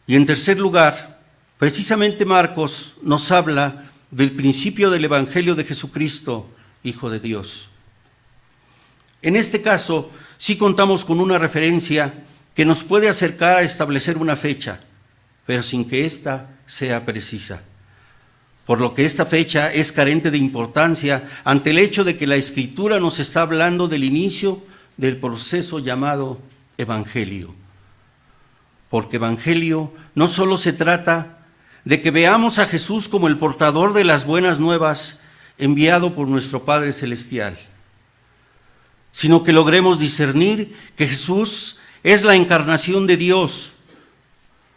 Y en tercer lugar, precisamente Marcos nos habla del principio del Evangelio de Jesucristo, Hijo de Dios. En este caso, sí contamos con una referencia que nos puede acercar a establecer una fecha, pero sin que ésta sea precisa. Por lo que esta fecha es carente de importancia ante el hecho de que la Escritura nos está hablando del inicio del proceso llamado Evangelio. Porque Evangelio no solo se trata de que veamos a Jesús como el portador de las buenas nuevas enviado por nuestro Padre Celestial, sino que logremos discernir que Jesús es la encarnación de Dios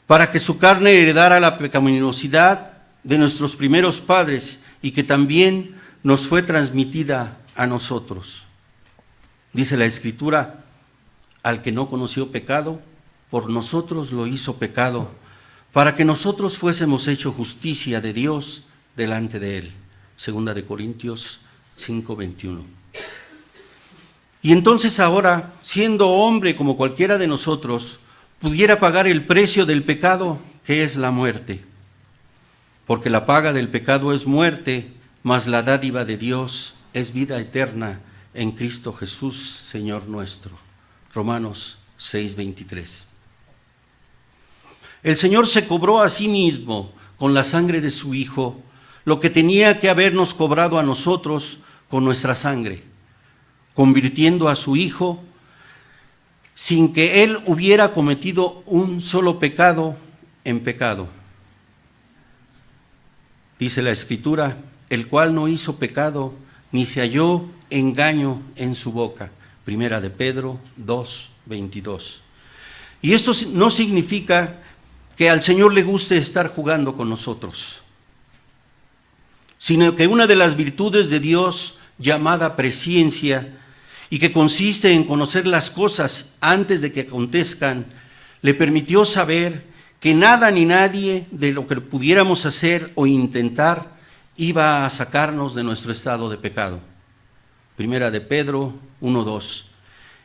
para que su carne heredara la pecaminosidad de nuestros primeros padres y que también nos fue transmitida a nosotros. Dice la Escritura: al que no conoció pecado, por nosotros lo hizo pecado, para que nosotros fuésemos hecho justicia de Dios delante de Él. 2 Corintios 5:21. Y entonces ahora, siendo hombre como cualquiera de nosotros, pudiera pagar el precio del pecado, que es la muerte. Porque la paga del pecado es muerte, mas la dádiva de Dios es vida eterna en Cristo Jesús, Señor nuestro. Romanos 6:23. El Señor se cobró a sí mismo con la sangre de su Hijo lo que tenía que habernos cobrado a nosotros con nuestra sangre, convirtiendo a su Hijo sin que Él hubiera cometido un solo pecado en pecado. Dice la Escritura: el cual no hizo pecado, ni se halló engaño en su boca. 1 de Pedro 2:22. Y esto no significa que al Señor le guste estar jugando con nosotros, sino que una de las virtudes de Dios llamada presciencia, y que consiste en conocer las cosas antes de que acontezcan, le permitió saber que nada ni nadie de lo que pudiéramos hacer o intentar iba a sacarnos de nuestro estado de pecado. Primera de Pedro 1:2.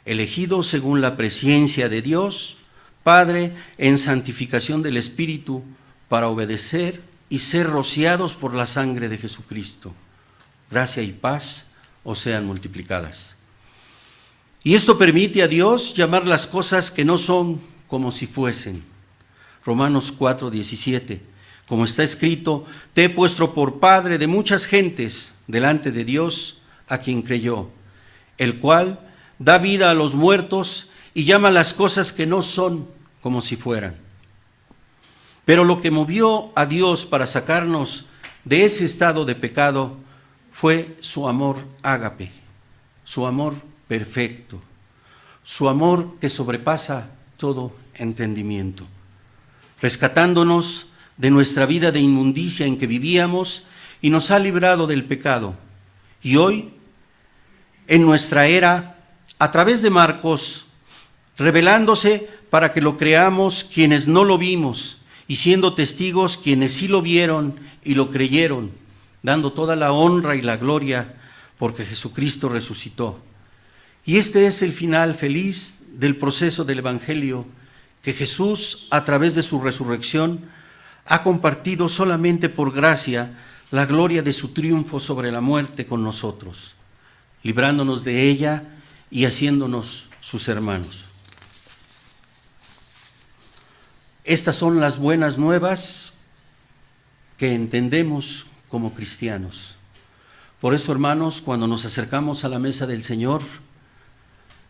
Elegidos según la presciencia de Dios, Padre, en santificación del Espíritu, para obedecer y ser rociados por la sangre de Jesucristo. Gracia y paz os sean multiplicadas. Y esto permite a Dios llamar las cosas que no son como si fuesen. Romanos 4:17. Como está escrito, te he puesto por padre de muchas gentes delante de Dios, a quien creyó, el cual da vida a los muertos y llama las cosas que no son como si fueran. Pero lo que movió a Dios para sacarnos de ese estado de pecado fue su amor ágape, su amor perfecto, su amor que sobrepasa todo entendimiento, rescatándonos de nuestra vida de inmundicia en que vivíamos y nos ha librado del pecado. Y hoy, en nuestra era, a través de Marcos, revelándose para que lo creamos quienes no lo vimos y siendo testigos quienes sí lo vieron y lo creyeron, dando toda la honra y la gloria porque Jesucristo resucitó. Y este es el final feliz del proceso del Evangelio que Jesús, a través de su resurrección, ha compartido solamente por gracia la gloria de su triunfo sobre la muerte con nosotros, librándonos de ella y haciéndonos sus hermanos. Estas son las buenas nuevas que entendemos como cristianos. Por eso, hermanos, cuando nos acercamos a la mesa del Señor,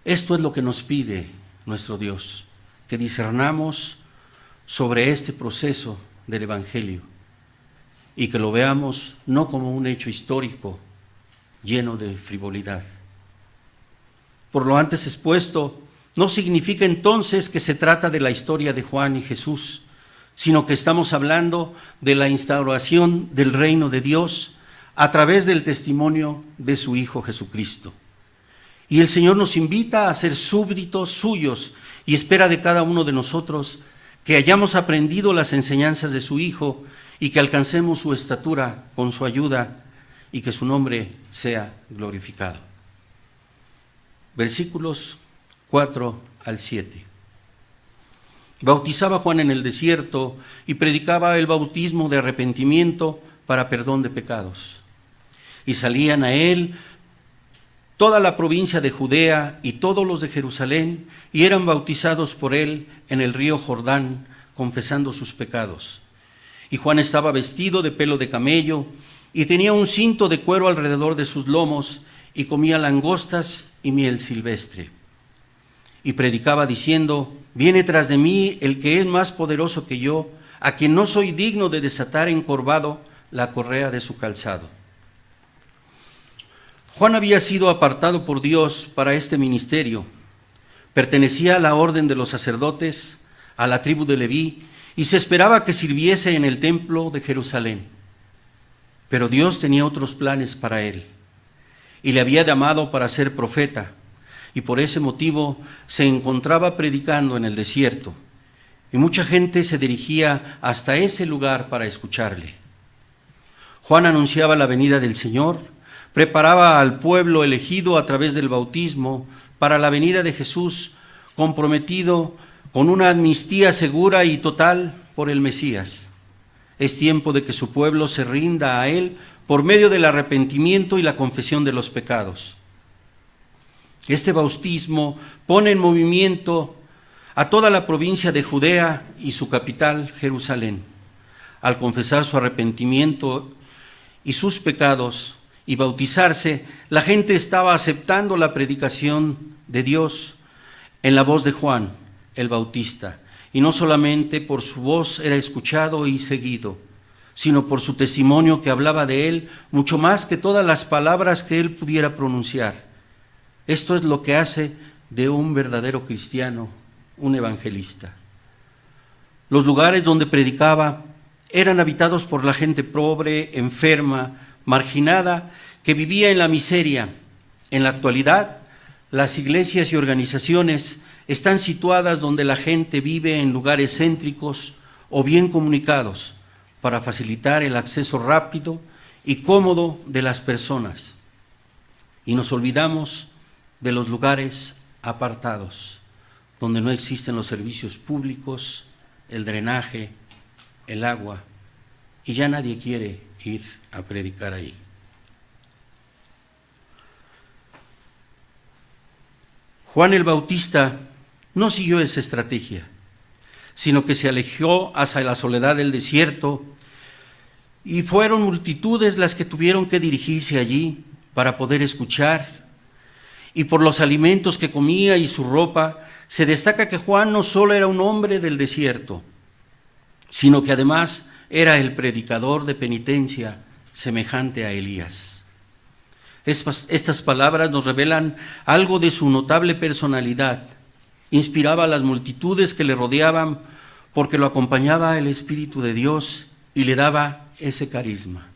esto es lo que nos pide nuestro Dios, que discernamos sobre este proceso del Evangelio y que lo veamos no como un hecho histórico lleno de frivolidad. Por lo antes expuesto, no significa entonces que se trata de la historia de Juan y Jesús, sino que estamos hablando de la instauración del reino de Dios a través del testimonio de su Hijo Jesucristo. Y el Señor nos invita a ser súbditos suyos y espera de cada uno de nosotros que hayamos aprendido las enseñanzas de su Hijo y que alcancemos su estatura con su ayuda y que su nombre sea glorificado. Versículos 4 al 7. Bautizaba Juan en el desierto y predicaba el bautismo de arrepentimiento para perdón de pecados. Y salían a él toda la provincia de Judea y todos los de Jerusalén, y eran bautizados por él en el río Jordán, confesando sus pecados. Y Juan estaba vestido de pelo de camello, y tenía un cinto de cuero alrededor de sus lomos, y comía langostas y miel silvestre. Y predicaba diciendo: viene tras de mí el que es más poderoso que yo, a quien no soy digno de desatar encorvado la correa de su calzado. Juan había sido apartado por Dios para este ministerio. Pertenecía a la orden de los sacerdotes, a la tribu de Leví, y se esperaba que sirviese en el templo de Jerusalén. Pero Dios tenía otros planes para él, y le había llamado para ser profeta, y por ese motivo se encontraba predicando en el desierto, y mucha gente se dirigía hasta ese lugar para escucharle. Juan anunciaba la venida del Señor, preparaba al pueblo elegido a través del bautismo para la venida de Jesús, comprometido con una amnistía segura y total por el Mesías. Es tiempo de que su pueblo se rinda a él por medio del arrepentimiento y la confesión de los pecados. Este bautismo pone en movimiento a toda la provincia de Judea y su capital, Jerusalén. Al confesar su arrepentimiento y sus pecados y bautizarse, la gente estaba aceptando la predicación de Dios en la voz de Juan, el Bautista, y no solamente por su voz era escuchado y seguido, sino por su testimonio que hablaba de él mucho más que todas las palabras que él pudiera pronunciar. Esto es lo que hace de un verdadero cristiano, un evangelista. Los lugares donde predicaba eran habitados por la gente pobre, enferma, marginada, que vivía en la miseria. En la actualidad, las iglesias y organizaciones están situadas donde la gente vive en lugares céntricos o bien comunicados para facilitar el acceso rápido y cómodo de las personas. Y nos olvidamos de los lugares apartados, donde no existen los servicios públicos, el drenaje, el agua, y ya nadie quiere ir a predicar ahí. Juan el Bautista no siguió esa estrategia, sino que se alejó hacia la soledad del desierto, y fueron multitudes las que tuvieron que dirigirse allí para poder escuchar. Y por los alimentos que comía y su ropa, se destaca que Juan no solo era un hombre del desierto, sino que además era el predicador de penitencia semejante a Elías. Estas palabras nos revelan algo de su notable personalidad. Inspiraba a las multitudes que le rodeaban porque lo acompañaba el Espíritu de Dios y le daba ese carisma.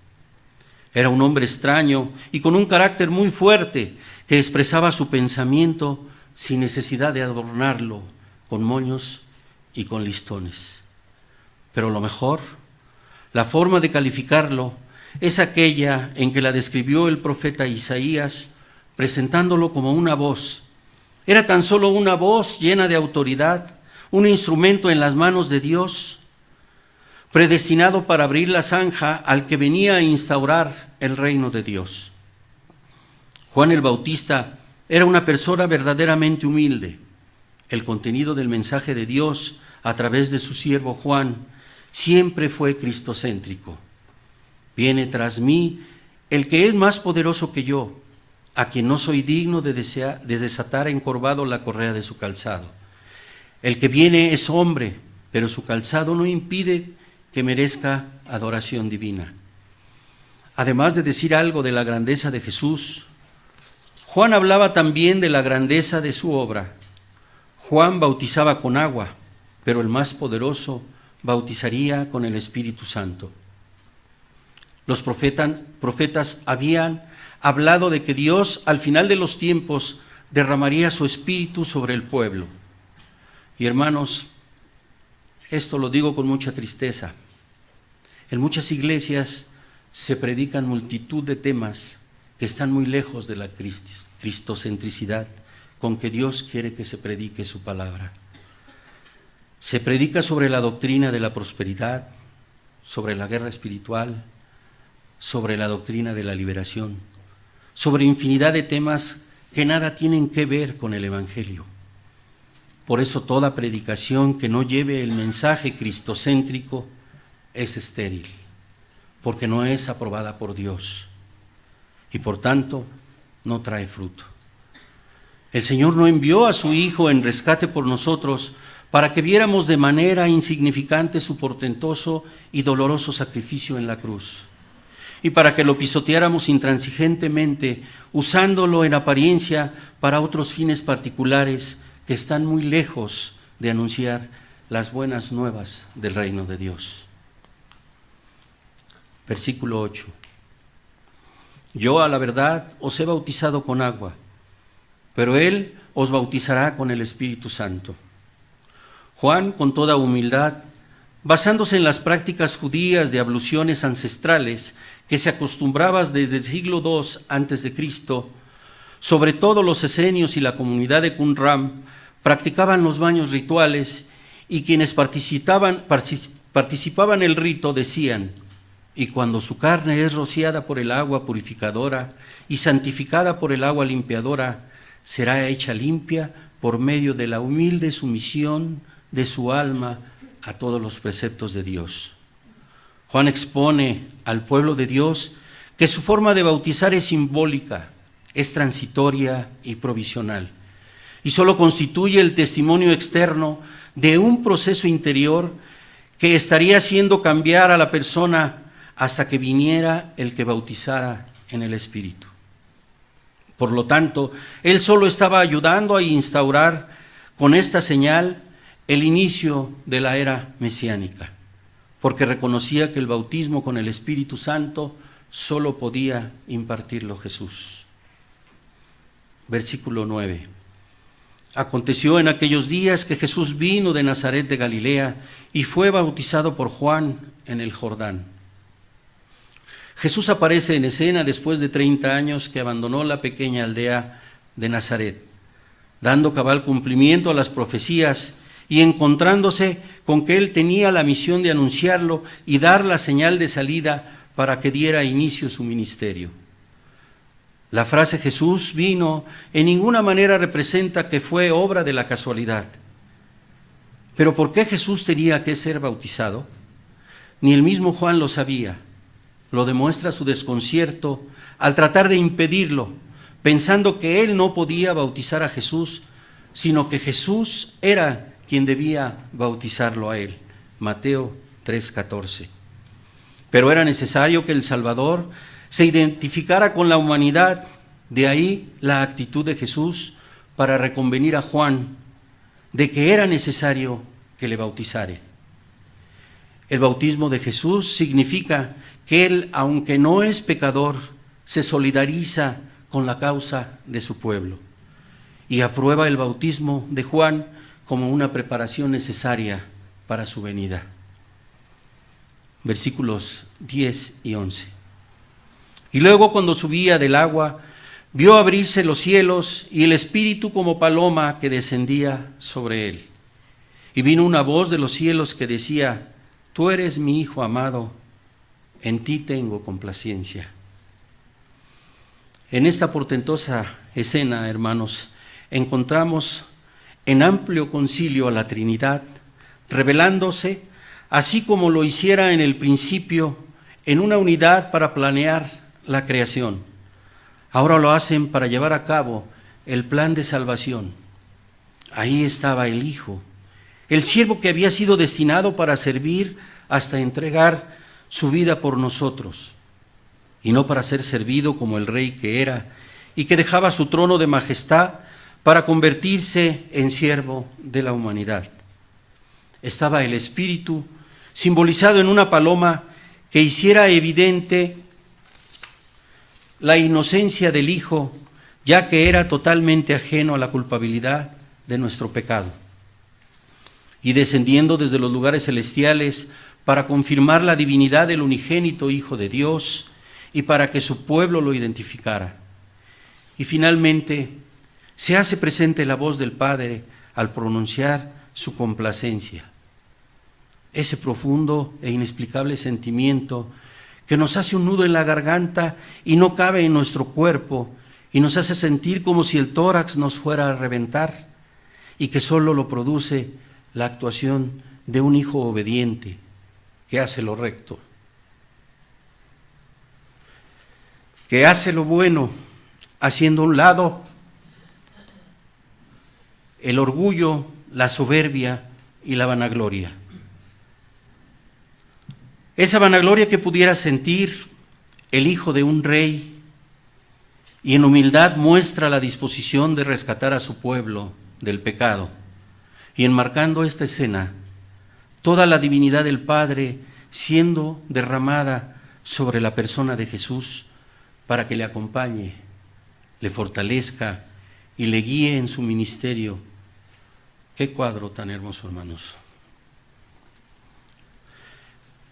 Era un hombre extraño y con un carácter muy fuerte que expresaba su pensamiento sin necesidad de adornarlo con moños y con listones. Pero lo mejor, la forma de calificarlo es aquella en que la describió el profeta Isaías, presentándolo como una voz. Era tan solo una voz llena de autoridad, un instrumento en las manos de Dios, predestinado para abrir la zanja al que venía a instaurar el reino de Dios. Juan el Bautista era una persona verdaderamente humilde. El contenido del mensaje de Dios a través de su siervo Juan siempre fue cristocéntrico. Viene tras mí el que es más poderoso que yo, a quien no soy digno de desatar encorvado la correa de su calzado. El que viene es hombre, pero su calzado no impide que merezca adoración divina. Además de decir algo de la grandeza de Jesús, Juan hablaba también de la grandeza de su obra. Juan bautizaba con agua, pero el más poderoso bautizaría con el Espíritu Santo. Los profetas habían hablado de que Dios al final de los tiempos derramaría su Espíritu sobre el pueblo. Y hermanos, esto lo digo con mucha tristeza. En muchas iglesias se predican multitud de temas que están muy lejos de la cristocentricidad con que Dios quiere que se predique su palabra. Se predica sobre la doctrina de la prosperidad, sobre la guerra espiritual, sobre la doctrina de la liberación, sobre infinidad de temas que nada tienen que ver con el Evangelio. Por eso toda predicación que no lleve el mensaje cristocéntrico es estéril, porque no es aprobada por Dios y por tanto no trae fruto. El Señor no envió a su Hijo en rescate por nosotros para que viéramos de manera insignificante su portentoso y doloroso sacrificio en la cruz, y para que lo pisoteáramos intransigentemente, usándolo en apariencia para otros fines particulares que están muy lejos de anunciar las buenas nuevas del reino de Dios. Versículo 8. Yo a la verdad os he bautizado con agua, pero Él os bautizará con el Espíritu Santo. Juan, con toda humildad, basándose en las prácticas judías de abluciones ancestrales que se acostumbraban desde el siglo II a.C., sobre todo los esenios y la comunidad de Qumran, practicaban los baños rituales, y quienes participaban en el rito decían: y cuando su carne es rociada por el agua purificadora y santificada por el agua limpiadora, será hecha limpia por medio de la humilde sumisión de su alma a todos los preceptos de Dios. Juan expone al pueblo de Dios que su forma de bautizar es simbólica, es transitoria y provisional, y solo constituye el testimonio externo de un proceso interior que estaría haciendo cambiar a la persona hasta que viniera el que bautizara en el Espíritu. Por lo tanto, él solo estaba ayudando a instaurar con esta señal el inicio de la era mesiánica, porque reconocía que el bautismo con el Espíritu Santo solo podía impartirlo Jesús. Versículo 9. Aconteció en aquellos días que Jesús vino de Nazaret de Galilea y fue bautizado por Juan en el Jordán. Jesús aparece en escena después de 30 años que abandonó la pequeña aldea de Nazaret, dando cabal cumplimiento a las profecías y encontrándose con que él tenía la misión de anunciarlo y dar la señal de salida para que diera inicio su ministerio. La frase Jesús vino en ninguna manera representa que fue obra de la casualidad. Pero ¿por qué Jesús tenía que ser bautizado? Ni el mismo Juan lo sabía. Lo demuestra su desconcierto al tratar de impedirlo, pensando que él no podía bautizar a Jesús, sino que Jesús era quien debía bautizarlo a él. Mateo 3:14. Pero era necesario que el Salvador se identificara con la humanidad, de ahí la actitud de Jesús para reconvenir a Juan de que era necesario que le bautizare. El bautismo de Jesús significa que él, aunque no es pecador, se solidariza con la causa de su pueblo y aprueba el bautismo de Juan como una preparación necesaria para su venida. Versículos 10 y 11. Y luego, cuando subía del agua, vio abrirse los cielos y el Espíritu como paloma que descendía sobre él. Y vino una voz de los cielos que decía: Tú eres mi Hijo amado, en ti tengo complacencia. En esta portentosa escena, hermanos, encontramos en amplio concilio a la Trinidad, revelándose, así como lo hiciera en el principio, en una unidad para planear la creación. Ahora lo hacen para llevar a cabo el plan de salvación. Ahí estaba el Hijo, el siervo que había sido destinado para servir hasta entregar su vida por nosotros, y no para ser servido como el rey que era y que dejaba su trono de majestad para convertirse en siervo de la humanidad. Estaba el Espíritu simbolizado en una paloma que hiciera evidente la inocencia del Hijo, ya que era totalmente ajeno a la culpabilidad de nuestro pecado. Y descendiendo desde los lugares celestiales para confirmar la divinidad del unigénito Hijo de Dios y para que su pueblo lo identificara. Y finalmente se hace presente la voz del Padre al pronunciar su complacencia. Ese profundo e inexplicable sentimiento que nos hace un nudo en la garganta y no cabe en nuestro cuerpo y nos hace sentir como si el tórax nos fuera a reventar, y que solo lo produce la actuación de un hijo obediente que hace lo recto, que hace lo bueno, haciendo a un lado el orgullo, la soberbia y la vanagloria. Esa vanagloria que pudiera sentir el hijo de un rey, y en humildad muestra la disposición de rescatar a su pueblo del pecado. Y enmarcando esta escena, toda la divinidad del Padre siendo derramada sobre la persona de Jesús para que le acompañe, le fortalezca y le guíe en su ministerio. Qué cuadro tan hermoso, hermanos.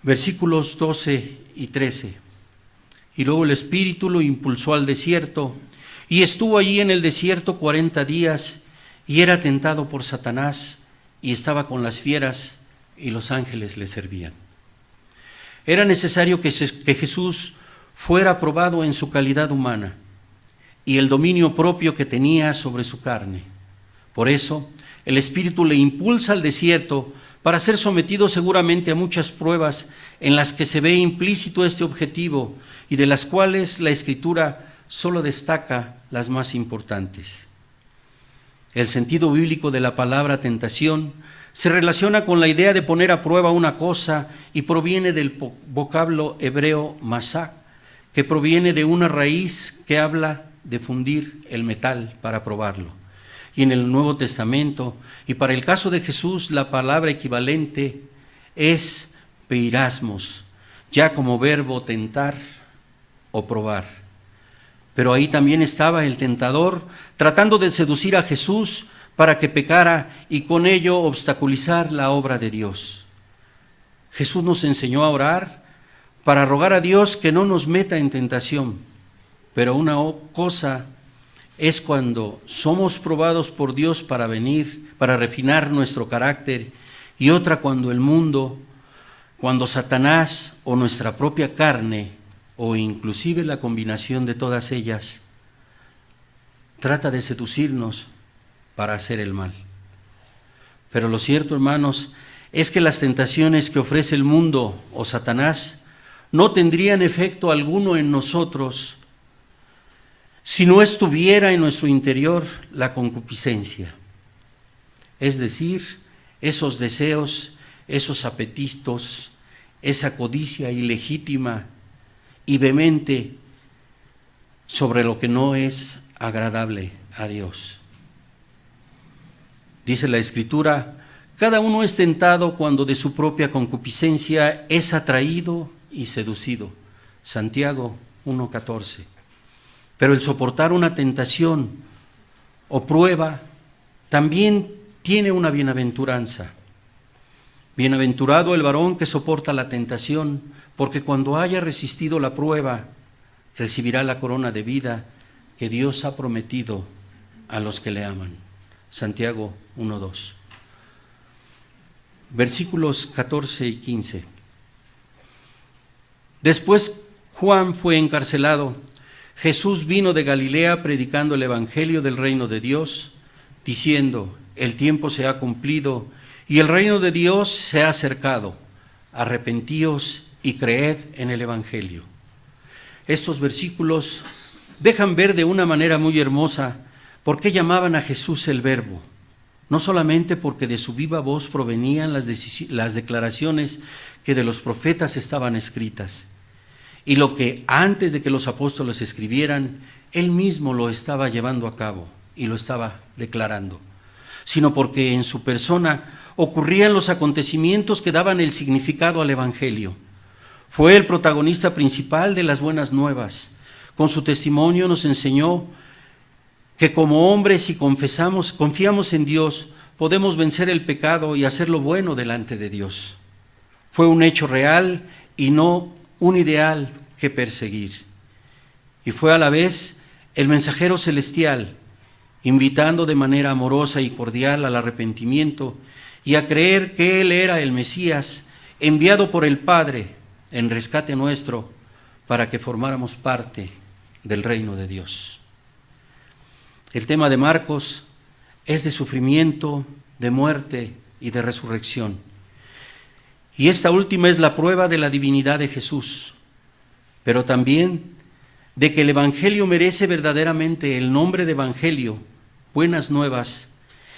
Versículos 12 y 13. Y luego el Espíritu lo impulsó al desierto, y estuvo allí en el desierto 40 días, y era tentado por Satanás, y estaba con las fieras, y los ángeles le servían. Era necesario que Jesús fuera probado en su calidad humana, y el dominio propio que tenía sobre su carne. Por eso, el Espíritu le impulsa al desierto, para ser sometido seguramente a muchas pruebas en las que se ve implícito este objetivo y de las cuales la Escritura solo destaca las más importantes. El sentido bíblico de la palabra tentación se relaciona con la idea de poner a prueba una cosa y proviene del vocablo hebreo masá, que proviene de una raíz que habla de fundir el metal para probarlo. Y en el Nuevo Testamento, y para el caso de Jesús, la palabra equivalente es peirasmos, ya como verbo tentar o probar. Pero ahí también estaba el tentador tratando de seducir a Jesús para que pecara y con ello obstaculizar la obra de Dios. Jesús nos enseñó a orar para rogar a Dios que no nos meta en tentación. Pero una cosa es cuando somos probados por Dios para refinar nuestro carácter, y otra cuando el mundo, cuando Satanás o nuestra propia carne, o inclusive la combinación de todas ellas, trata de seducirnos para hacer el mal. Pero lo cierto, hermanos, es que las tentaciones que ofrece el mundo o Satanás no tendrían efecto alguno en nosotros si no estuviera en nuestro interior la concupiscencia, es decir, esos deseos, esos apetitos, esa codicia ilegítima y vehemente sobre lo que no es agradable a Dios. Dice la Escritura, cada uno es tentado cuando de su propia concupiscencia es atraído y seducido. Santiago 1:14. Pero el soportar una tentación o prueba también tiene una bienaventuranza. Bienaventurado el varón que soporta la tentación, porque cuando haya resistido la prueba, recibirá la corona de vida que Dios ha prometido a los que le aman. Santiago 1:2. Versículos 14 y 15. Después Juan fue encarcelado. Jesús vino de Galilea predicando el evangelio del reino de Dios, diciendo: el tiempo se ha cumplido y el reino de Dios se ha acercado. Arrepentíos y creed en el evangelio. Estos versículos dejan ver de una manera muy hermosa por qué llamaban a Jesús el Verbo. No solamente porque de su viva voz provenían las declaraciones que de los profetas estaban escritas, y lo que antes de que los apóstoles escribieran, él mismo lo estaba llevando a cabo y lo estaba declarando, sino porque en su persona ocurrían los acontecimientos que daban el significado al evangelio. Fue el protagonista principal de las buenas nuevas. Con su testimonio nos enseñó que como hombres, si confiamos en Dios, podemos vencer el pecado y hacer lo bueno delante de Dios. Fue un hecho real y no un ideal que perseguir. Y fue a la vez el mensajero celestial, invitando de manera amorosa y cordial al arrepentimiento y a creer que Él era el Mesías, enviado por el Padre en rescate nuestro, para que formáramos parte del reino de Dios. El tema de Marcos es de sufrimiento, de muerte y de resurrección. Y esta última es la prueba de la divinidad de Jesús, pero también de que el Evangelio merece verdaderamente el nombre de Evangelio, buenas nuevas,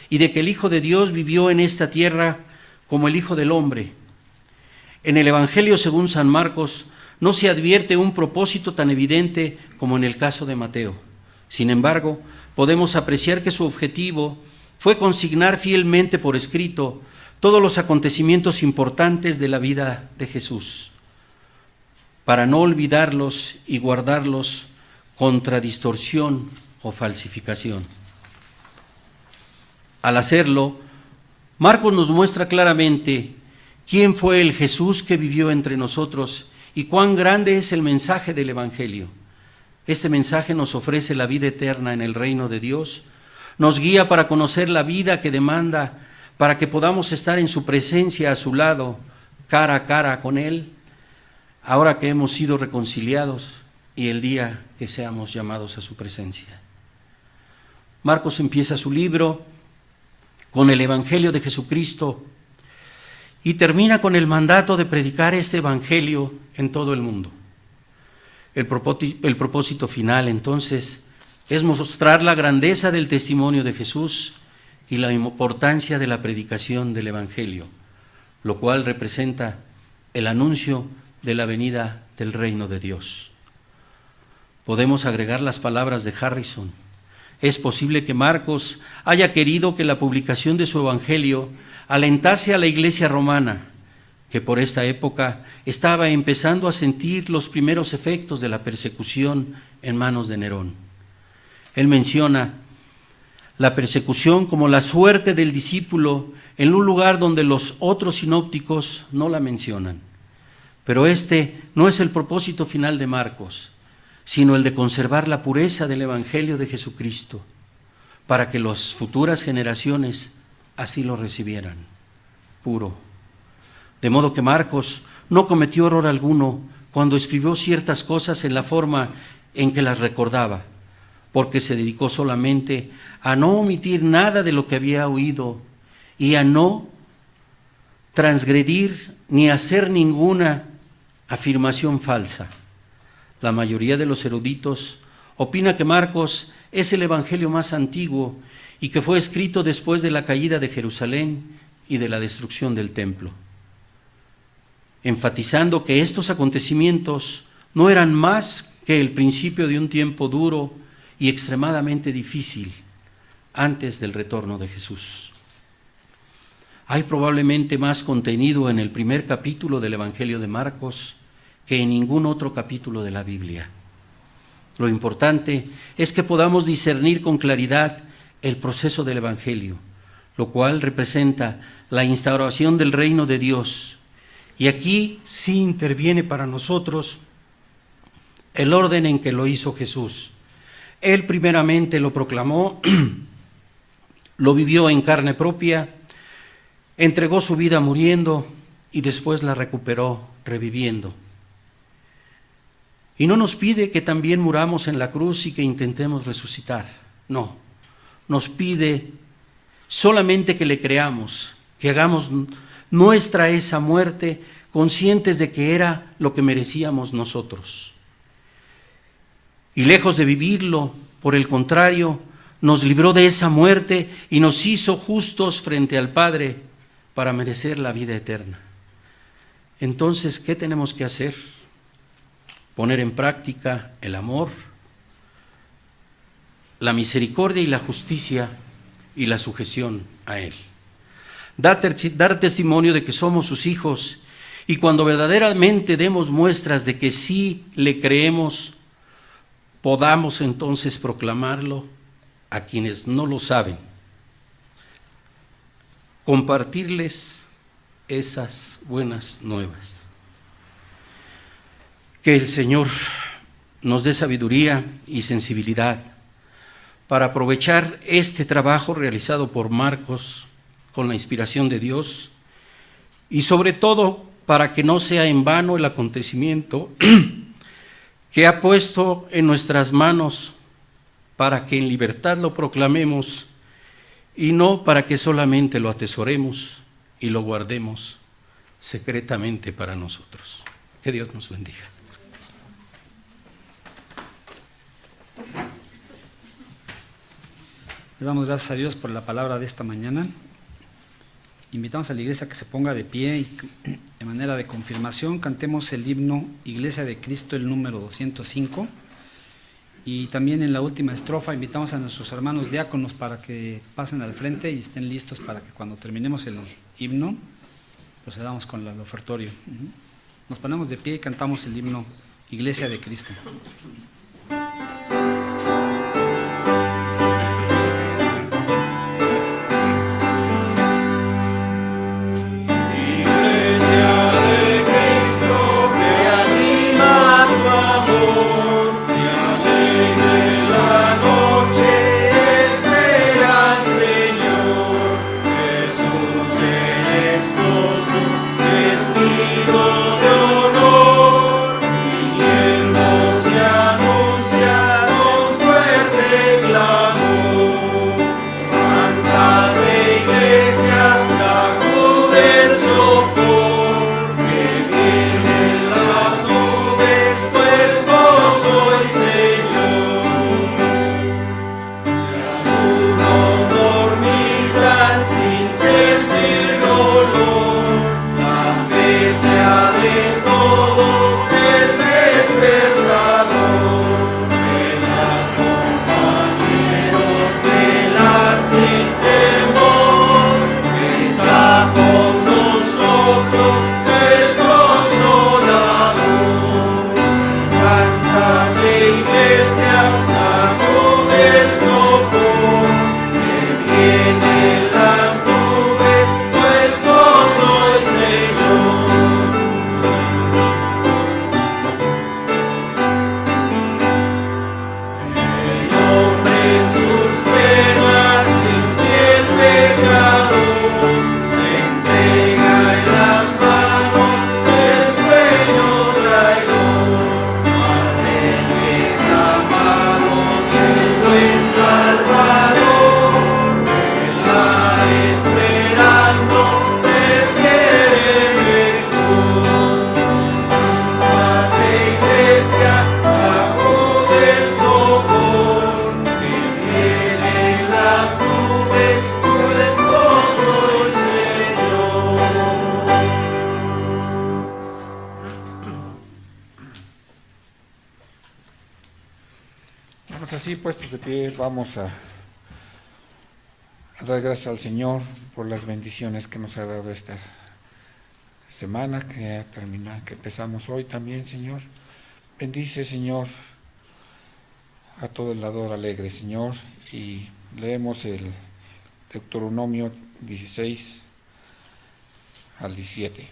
y de que el Hijo de Dios vivió en esta tierra como el Hijo del Hombre. En el Evangelio según San Marcos no se advierte un propósito tan evidente como en el caso de Mateo. Sin embargo, podemos apreciar que su objetivo fue consignar fielmente por escrito todos los acontecimientos importantes de la vida de Jesús, para no olvidarlos y guardarlos contra distorsión o falsificación. Al hacerlo, Marcos nos muestra claramente quién fue el Jesús que vivió entre nosotros y cuán grande es el mensaje del Evangelio. Este mensaje nos ofrece la vida eterna en el reino de Dios, nos guía para conocer la vida que demanda, para que podamos estar en su presencia a su lado, cara a cara con Él, ahora que hemos sido reconciliados y el día que seamos llamados a su presencia. Marcos empieza su libro con el Evangelio de Jesucristo y termina con el mandato de predicar este Evangelio en todo el mundo. El propósito final, entonces, es mostrar la grandeza del testimonio de Jesús y la importancia de la predicación del Evangelio, lo cual representa el anuncio de la venida del reino de Dios. Podemos agregar las palabras de Harrison. Es posible que Marcos haya querido que la publicación de su Evangelio alentase a la iglesia romana, que por esta época estaba empezando a sentir los primeros efectos de la persecución en manos de Nerón. Él menciona la persecución como la suerte del discípulo en un lugar donde los otros sinópticos no la mencionan. Pero este no es el propósito final de Marcos, sino el de conservar la pureza del Evangelio de Jesucristo, para que las futuras generaciones así lo recibieran, puro. De modo que Marcos no cometió error alguno cuando escribió ciertas cosas en la forma en que las recordaba, porque se dedicó solamente a no omitir nada de lo que había oído y a no transgredir ni hacer ninguna afirmación falsa. La mayoría de los eruditos opina que Marcos es el evangelio más antiguo y que fue escrito después de la caída de Jerusalén y de la destrucción del templo, enfatizando que estos acontecimientos no eran más que el principio de un tiempo duro y extremadamente difícil antes del retorno de Jesús. Hay probablemente más contenido en el primer capítulo del Evangelio de Marcos que en ningún otro capítulo de la Biblia. Lo importante es que podamos discernir con claridad el proceso del Evangelio, lo cual representa la instauración del reino de Dios. Y aquí sí interviene para nosotros el orden en que lo hizo Jesús. Él primeramente lo proclamó, lo vivió en carne propia, entregó su vida muriendo y después la recuperó reviviendo. Y no nos pide que también muramos en la cruz y que intentemos resucitar. No, nos pide solamente que le creamos, que hagamos nuestra esa muerte, conscientes de que era lo que merecíamos nosotros. Y lejos de vivirlo, por el contrario, nos libró de esa muerte y nos hizo justos frente al Padre para merecer la vida eterna. Entonces, ¿qué tenemos que hacer? Poner en práctica el amor, la misericordia y la justicia y la sujeción a Él. Dar testimonio de que somos sus hijos, y cuando verdaderamente demos muestras de que sí le creemos, podamos entonces proclamarlo a quienes no lo saben, compartirles esas buenas nuevas. Que el Señor nos dé sabiduría y sensibilidad para aprovechar este trabajo realizado por Marcos con la inspiración de Dios, y sobre todo para que no sea en vano el acontecimiento que ha puesto en nuestras manos para que en libertad lo proclamemos y no para que solamente lo atesoremos y lo guardemos secretamente para nosotros. Que Dios nos bendiga. Le damos gracias a Dios por la palabra de esta mañana. Invitamos a la iglesia a que se ponga de pie y de manera de confirmación cantemos el himno Iglesia de Cristo, el número 205. Y también en la última estrofa invitamos a nuestros hermanos diáconos para que pasen al frente y estén listos para que cuando terminemos el himno procedamos con el ofertorio. Nos ponemos de pie y cantamos el himno Iglesia de Cristo. Vestido de honor, viniendo Así puestos de pie, vamos a dar gracias al Señor por las bendiciones que nos ha dado esta semana que ya termina, que empezamos hoy también, Señor. Bendice, Señor, a todo el dador alegre, Señor, y leemos el Deuteronomio 16 al 17.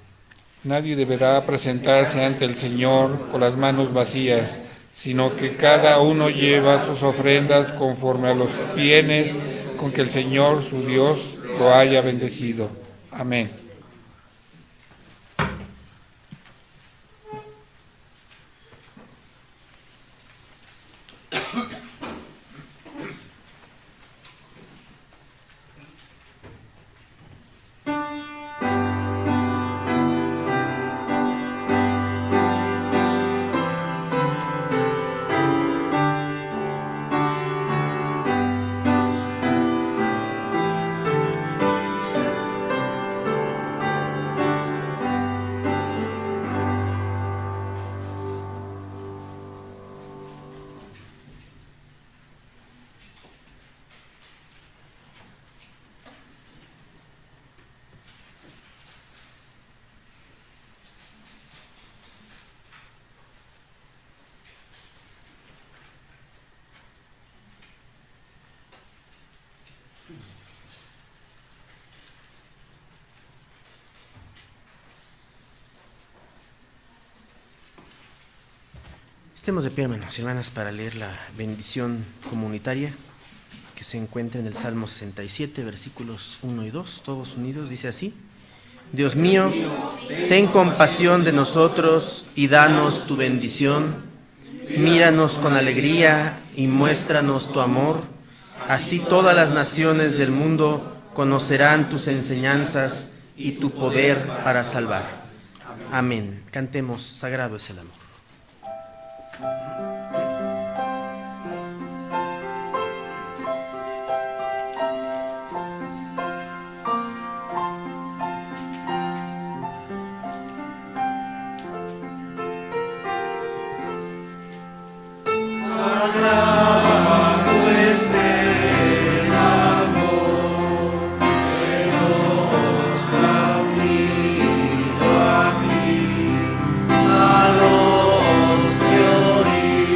Nadie deberá presentarse ante el Señor con las manos vacías, sino que cada uno lleva sus ofrendas conforme a los bienes con que el Señor, su Dios, lo haya bendecido. Amén. Estemos de pie, hermanos y hermanas, para leer la bendición comunitaria que se encuentra en el Salmo 67, versículos 1 y 2, todos unidos. Dice así: Dios mío, ten compasión de nosotros y danos tu bendición. Míranos con alegría y muéstranos tu amor. Así todas las naciones del mundo conocerán tus enseñanzas y tu poder para salvar. Amén. Cantemos, sagrado es el amor. A los que oí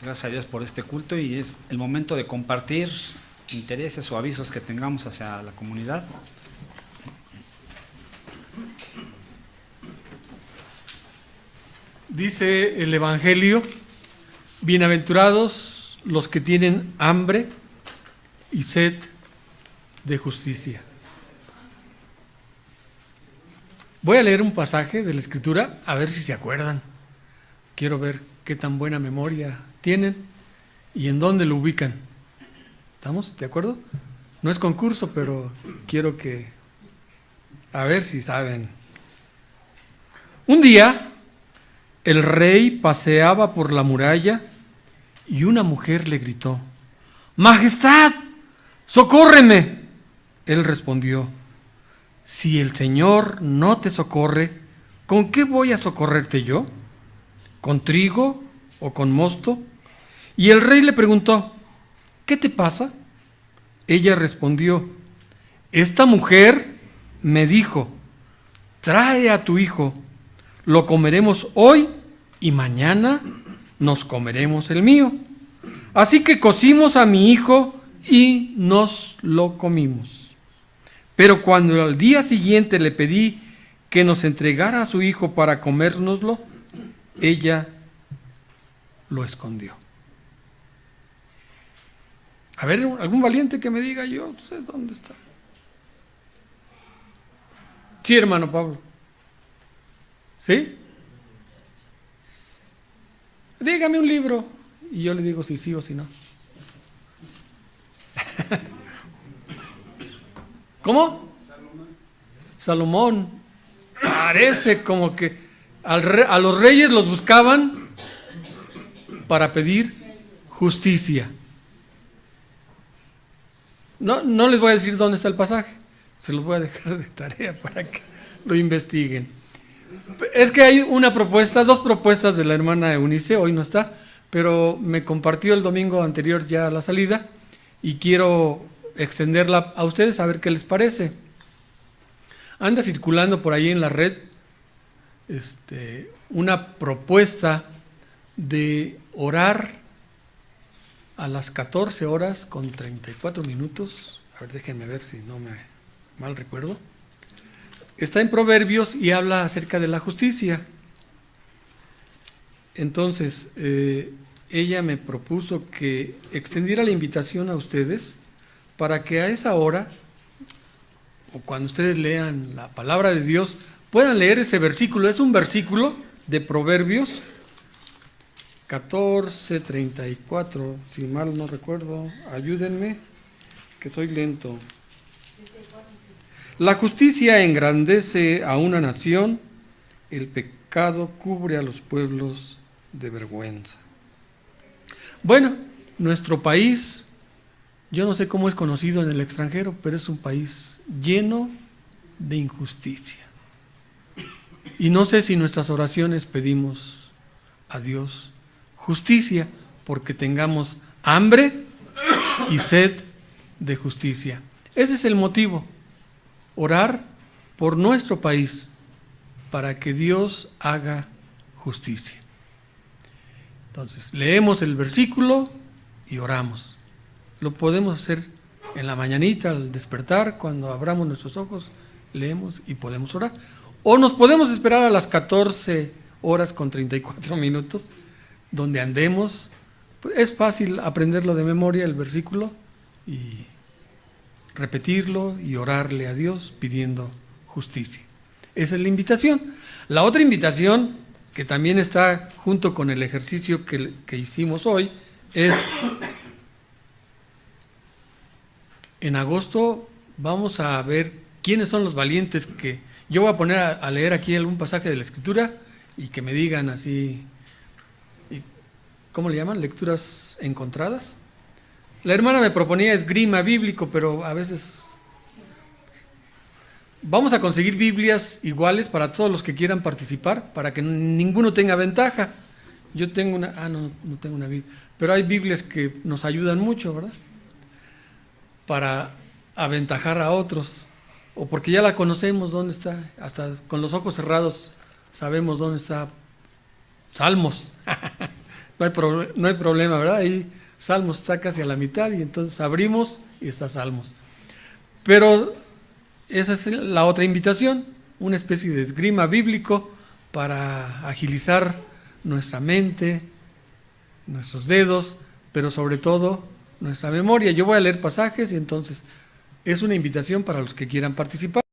Gracias a Dios por este culto, y es el momento de compartir intereses o avisos que tengamos hacia la comunidad. Dice el Evangelio: bienaventurados los que tienen hambre y sed de justicia. Voy a leer un pasaje de la Escritura, a ver si se acuerdan. Quiero ver qué tan buena memoria tienen y en dónde lo ubican. ¿Estamos de acuerdo? No es concurso, pero quiero que, a ver si saben. Un día, el rey paseaba por la muralla y una mujer le gritó: ¡Majestad, socórreme! Él respondió: si el Señor no te socorre, ¿con qué voy a socorrerte yo? ¿Con trigo o con mosto? Y el rey le preguntó: ¿qué te pasa? Ella respondió: esta mujer me dijo: trae a tu hijo, lo comeremos hoy y mañana nos comeremos el mío. Así que cocimos a mi hijo y nos lo comimos. Pero cuando al día siguiente le pedí que nos entregara a su hijo para comérnoslo, ella lo escondió. A ver, algún valiente que me diga, yo no sé dónde está. Sí, hermano Pablo. ¿Sí? Dígame un libro y yo le digo si sí o si no. ¿Cómo? Salomón. Parece como que a los reyes los buscaban para pedir justicia. No les voy a decir dónde está el pasaje, se los voy a dejar de tarea para que lo investiguen. Es que hay una propuesta, dos propuestas de la hermana Eunice, hoy no está, pero me compartió el domingo anterior ya la salida y quiero extenderla a ustedes a ver qué les parece. Anda circulando por ahí en la red una propuesta de orar a las 14 horas con 34 minutos. A ver, déjenme ver si no me mal recuerdo. Está en Proverbios y habla acerca de la justicia. Entonces, ella me propuso que extendiera la invitación a ustedes para que a esa hora, o cuando ustedes lean la palabra de Dios, puedan leer ese versículo. Es un versículo de Proverbios 14:34, si mal no recuerdo, ayúdenme, que soy lento. La justicia engrandece a una nación, el pecado cubre a los pueblos de vergüenza. Bueno, nuestro país, yo no sé cómo es conocido en el extranjero, pero es un país lleno de injusticia. Y no sé si nuestras oraciones pedimos a Dios justicia, porque tengamos hambre y sed de justicia. Ese es el motivo, orar por nuestro país, para que Dios haga justicia. Entonces, leemos el versículo y oramos. Lo podemos hacer en la mañanita, al despertar, cuando abramos nuestros ojos, leemos y podemos orar. O nos podemos esperar a las 14 horas con 34 minutos, donde andemos. Pues es fácil aprenderlo de memoria, el versículo, y repetirlo y orarle a Dios pidiendo justicia. Esa es la invitación. La otra invitación, que también está junto con el ejercicio que hicimos hoy, es: en agosto vamos a ver quiénes son los valientes que yo voy a poner a leer aquí algún pasaje de la Escritura y que me digan así, ¿cómo le llaman? Lecturas encontradas. La hermana me proponía esgrima bíblico, pero a veces vamos a conseguir Biblias iguales para todos los que quieran participar, para que ninguno tenga ventaja. Yo tengo una, no tengo una Biblia, pero hay Biblias que nos ayudan mucho, ¿verdad? Para aventajar a otros, o porque ya la conocemos dónde está, hasta con los ojos cerrados sabemos dónde está Salmos. no hay problema, ¿verdad? Ahí Salmos está casi a la mitad y entonces abrimos y está Salmos. Pero esa es la otra invitación, una especie de esgrima bíblico para agilizar nuestra mente, nuestros dedos, pero sobre todo nuestra memoria. Yo voy a leer pasajes y entonces es una invitación para los que quieran participar.